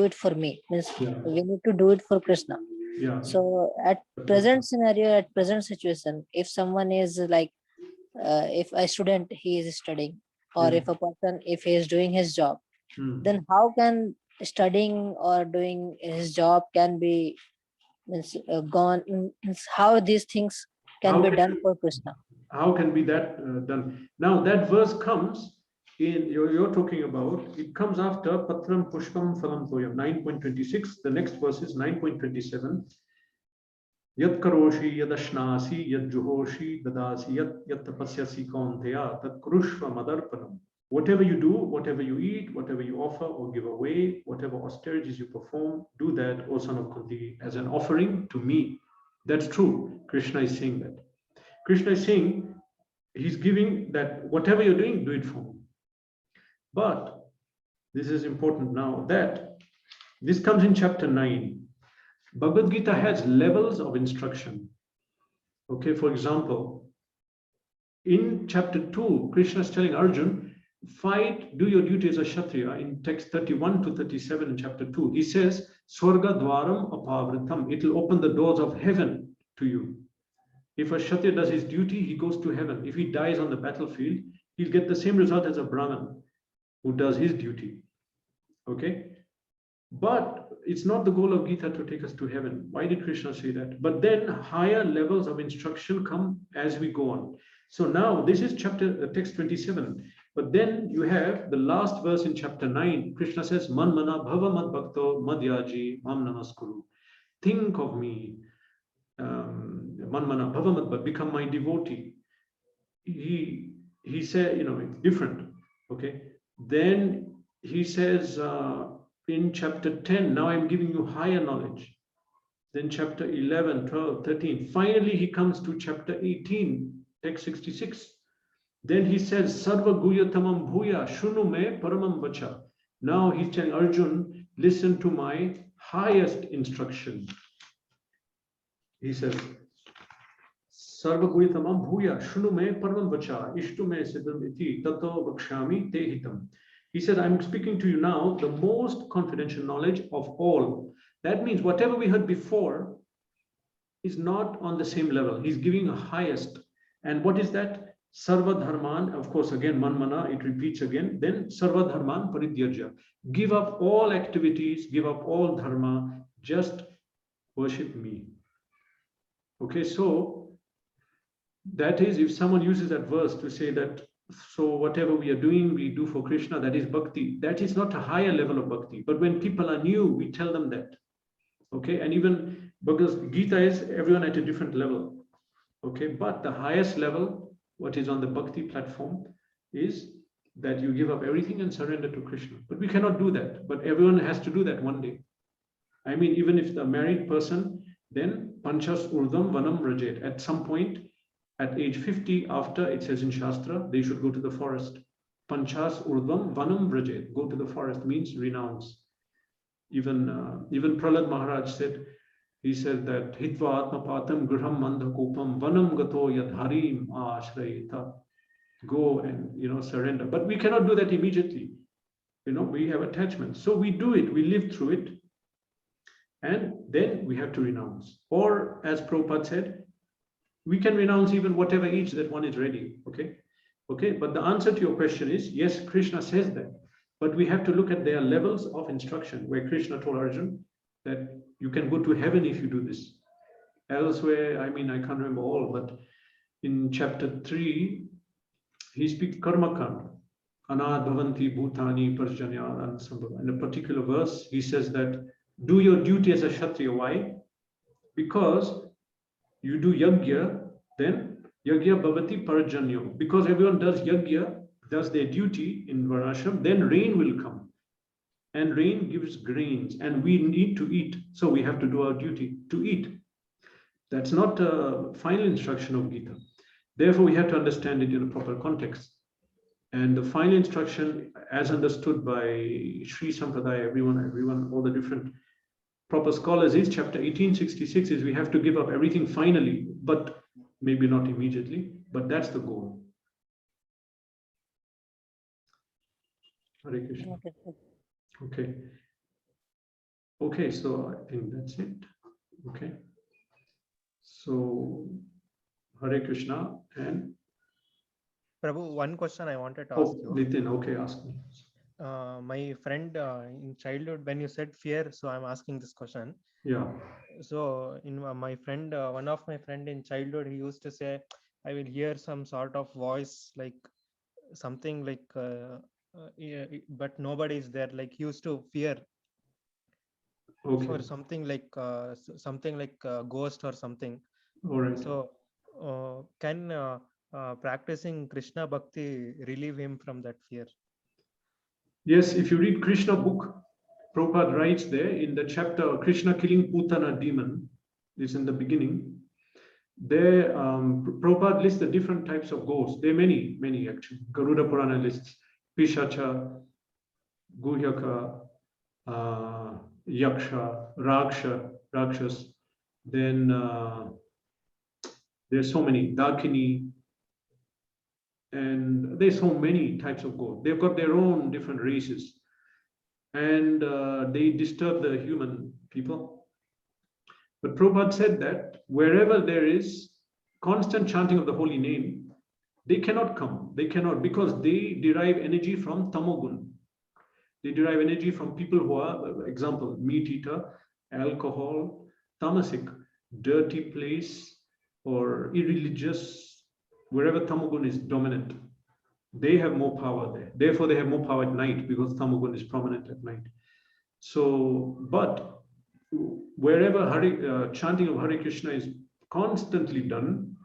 it for me. Means we need to do it for Krishna. Yeah. So at present scenario, at present situation, if someone is like, if a student, he is studying, or if a person, if he is doing his job, then how can studying or doing his job can be means how these things can be done for Krishna? How can be that done? Now that verse comes you're talking about, it comes after Patram Pushpam Phalam Toyam, 9.26. The next verse is 9.27. Yat karoshi yadashnasi yad juhoshi dadasi yat tapasyasi kaunteya tat krushva madarpanam. Whatever you do, whatever you eat, whatever you offer or give away, whatever austerities you perform, do that, O son of Kunti, as an offering to me. That's true. Krishna is saying that. Krishna is saying, he's giving that whatever you're doing, do it for me. But this is important now, that this comes in chapter 9. Bhagavad-gita has levels of instruction. Okay, for example, in chapter 2, Krishna is telling Arjun, fight, do your duty as a Kshatriya. In text 31 to 37 in chapter 2, he says, Swarga dwaram apavritam, it will open the doors of heaven to you. If a Kshatriya does his duty, he goes to heaven. If he dies on the battlefield, he'll get the same result as a Brahman who does his duty. Okay? But it's not the goal of Gita to take us to heaven. Why did Krishna say that? But then higher levels of instruction come as we go on. So now this is text 27. But then you have the last verse in chapter 9. Krishna says, Man mana bhava mad bhakto madhyaji mam namaskuru. Think of me. Man mana bhava mad bhakto, become my devotee. He said, it's different. Okay. Then he says, in chapter 10, now I'm giving you higher knowledge. Then chapter 11, 12, 13. Finally, he comes to chapter 18, text 66. Then he says, Sarva guya tamam bhuya shunu me paramam vacha. Now he's telling Arjun, listen to my highest instruction. He says, Sarva guya tamam bhuya shunu me paramam vacha ishtu me siddham iti tato vakshami te hitam. He said, I'm speaking to you now, the most confidential knowledge of all. That means whatever we heard before is not on the same level. He's giving a highest. And what is that? Sarva dharman, of course, again, manmana, it repeats again. Then sarva dharman parityajya. Give up all activities, give up all dharma, just worship me. Okay, so that is, if someone uses that verse to say that, so whatever we are doing, we do for Krishna, that is bhakti. That is not a higher level of bhakti. But when people are new, we tell them that. Okay, and even because Gita is everyone at a different level. Okay, but the highest level, what is on the bhakti platform, is that you give up everything and surrender to Krishna. But we cannot do that. But everyone has to do that one day. I mean, even if the married person, then panchas urdham vanam rajet. At some point, at age 50, after, it says in Shastra, they should go to the forest. Panchas urdham vanam vrajet. Go to the forest means renounce. Even Prahlad Maharaj said, he said that hitva atmapatam griham mandhakopam vanam gato yadharim ashrayita. Go and surrender. But we cannot do that immediately. We have attachments. So we do it, we live through it, and then we have to renounce. Or as Prabhupada said, we can renounce even whatever age that one is ready. Okay. But the answer to your question is yes, Krishna says that. But we have to look at their levels of instruction, where Krishna told Arjun that you can go to heaven if you do this. Elsewhere, I can't remember all, but in chapter 3, he speaks karma kand. Anad bhavanti bhutani parjanya and sambhava. In a particular verse, he says that do your duty as a Kshatriya. Why? Because you do yajna, then yajna bhavati parajanyo. Because everyone does yajna, does their duty in Varnashram, then rain will come. And rain gives grains, and we need to eat. So we have to do our duty to eat. That's not a final instruction of Gita. Therefore, we have to understand it in a proper context. And the final instruction, as understood by Sri Sampradaya, everyone, all the different proper scholars, is chapter 1866 is we have to give up everything finally, but maybe not immediately, but that's the goal. Hare Krishna. Okay, so I think that's it. Okay. So Hare Krishna. And Prabhu, one question I wanted to ask you. Nitin, okay, ask me. My friend in childhood, when you said fear, so I'm asking this question. Yeah. So in my friend, one of my friend in childhood, he used to say, I will hear some sort of voice like something like yeah, but nobody is there, like he used to fear Okay. for something like ghost or something. All right. So can practicing Krishna bhakti relieve him from that fear? Yes, if you read Krishna book, Prabhupada writes there in the chapter Krishna killing Putana demon, is in the beginning. There, Prabhupada lists the different types of ghosts. There are many, many actually. Garuda Purana lists Pishacha, Guhyaka, Yaksha, Rakshas. Then there's so many, Dakini, and there's so many types of ghosts. They've got their own different races, and they disturb the human people. But Prabhupada said that wherever there is constant chanting of the holy name, they cannot come. They cannot, because they derive energy from tamogun. They derive energy from people who are, example, meat eater, alcohol, tamasic, dirty place, or irreligious, wherever tamogun is dominant. They have more power there. Therefore, they have more power at night because tamogun is prominent at night. So, but wherever chanting of Hare Krishna is constantly done,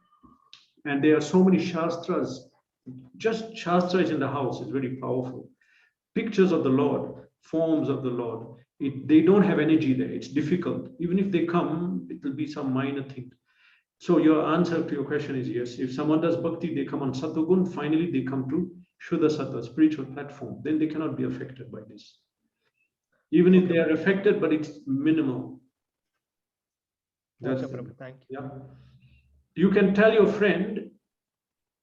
and there are so many shastras, just shastras in the house is very powerful. Pictures of the Lord, forms of the Lord, they don't have energy there. It's difficult. Even if they come, it will be some minor thing. So your answer to your question is yes. If someone does bhakti, they come on Sattvagun, finally they come to Shuddha Sattva, spiritual platform, then they cannot be affected by this. Even if they are affected, but it's minimal. That's okay, Prabhu, thank you. Yeah. You can tell your friend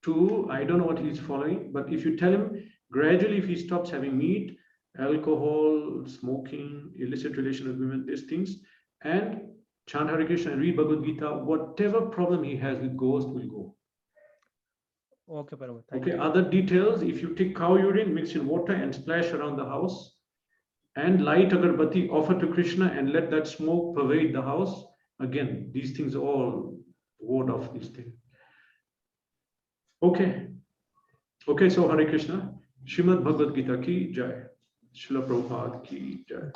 to, I don't know what he's following, but if you tell him gradually, if he stops having meat, alcohol, smoking, illicit relation with women, these things, and chant Hare Krishna and read Bhagavad-gita, whatever problem he has with ghost will go. Okay, Prabhu, thank Okay, you. other details, if you take cow urine, mix in water and splash around the house, and light agarbatti, offer to Krishna and let that smoke pervade the house, again, these things all ward off these things. Okay. Okay, so Hare Krishna. Srimad Bhagavad Gita ki jai. Srila Prabhupada ki jai.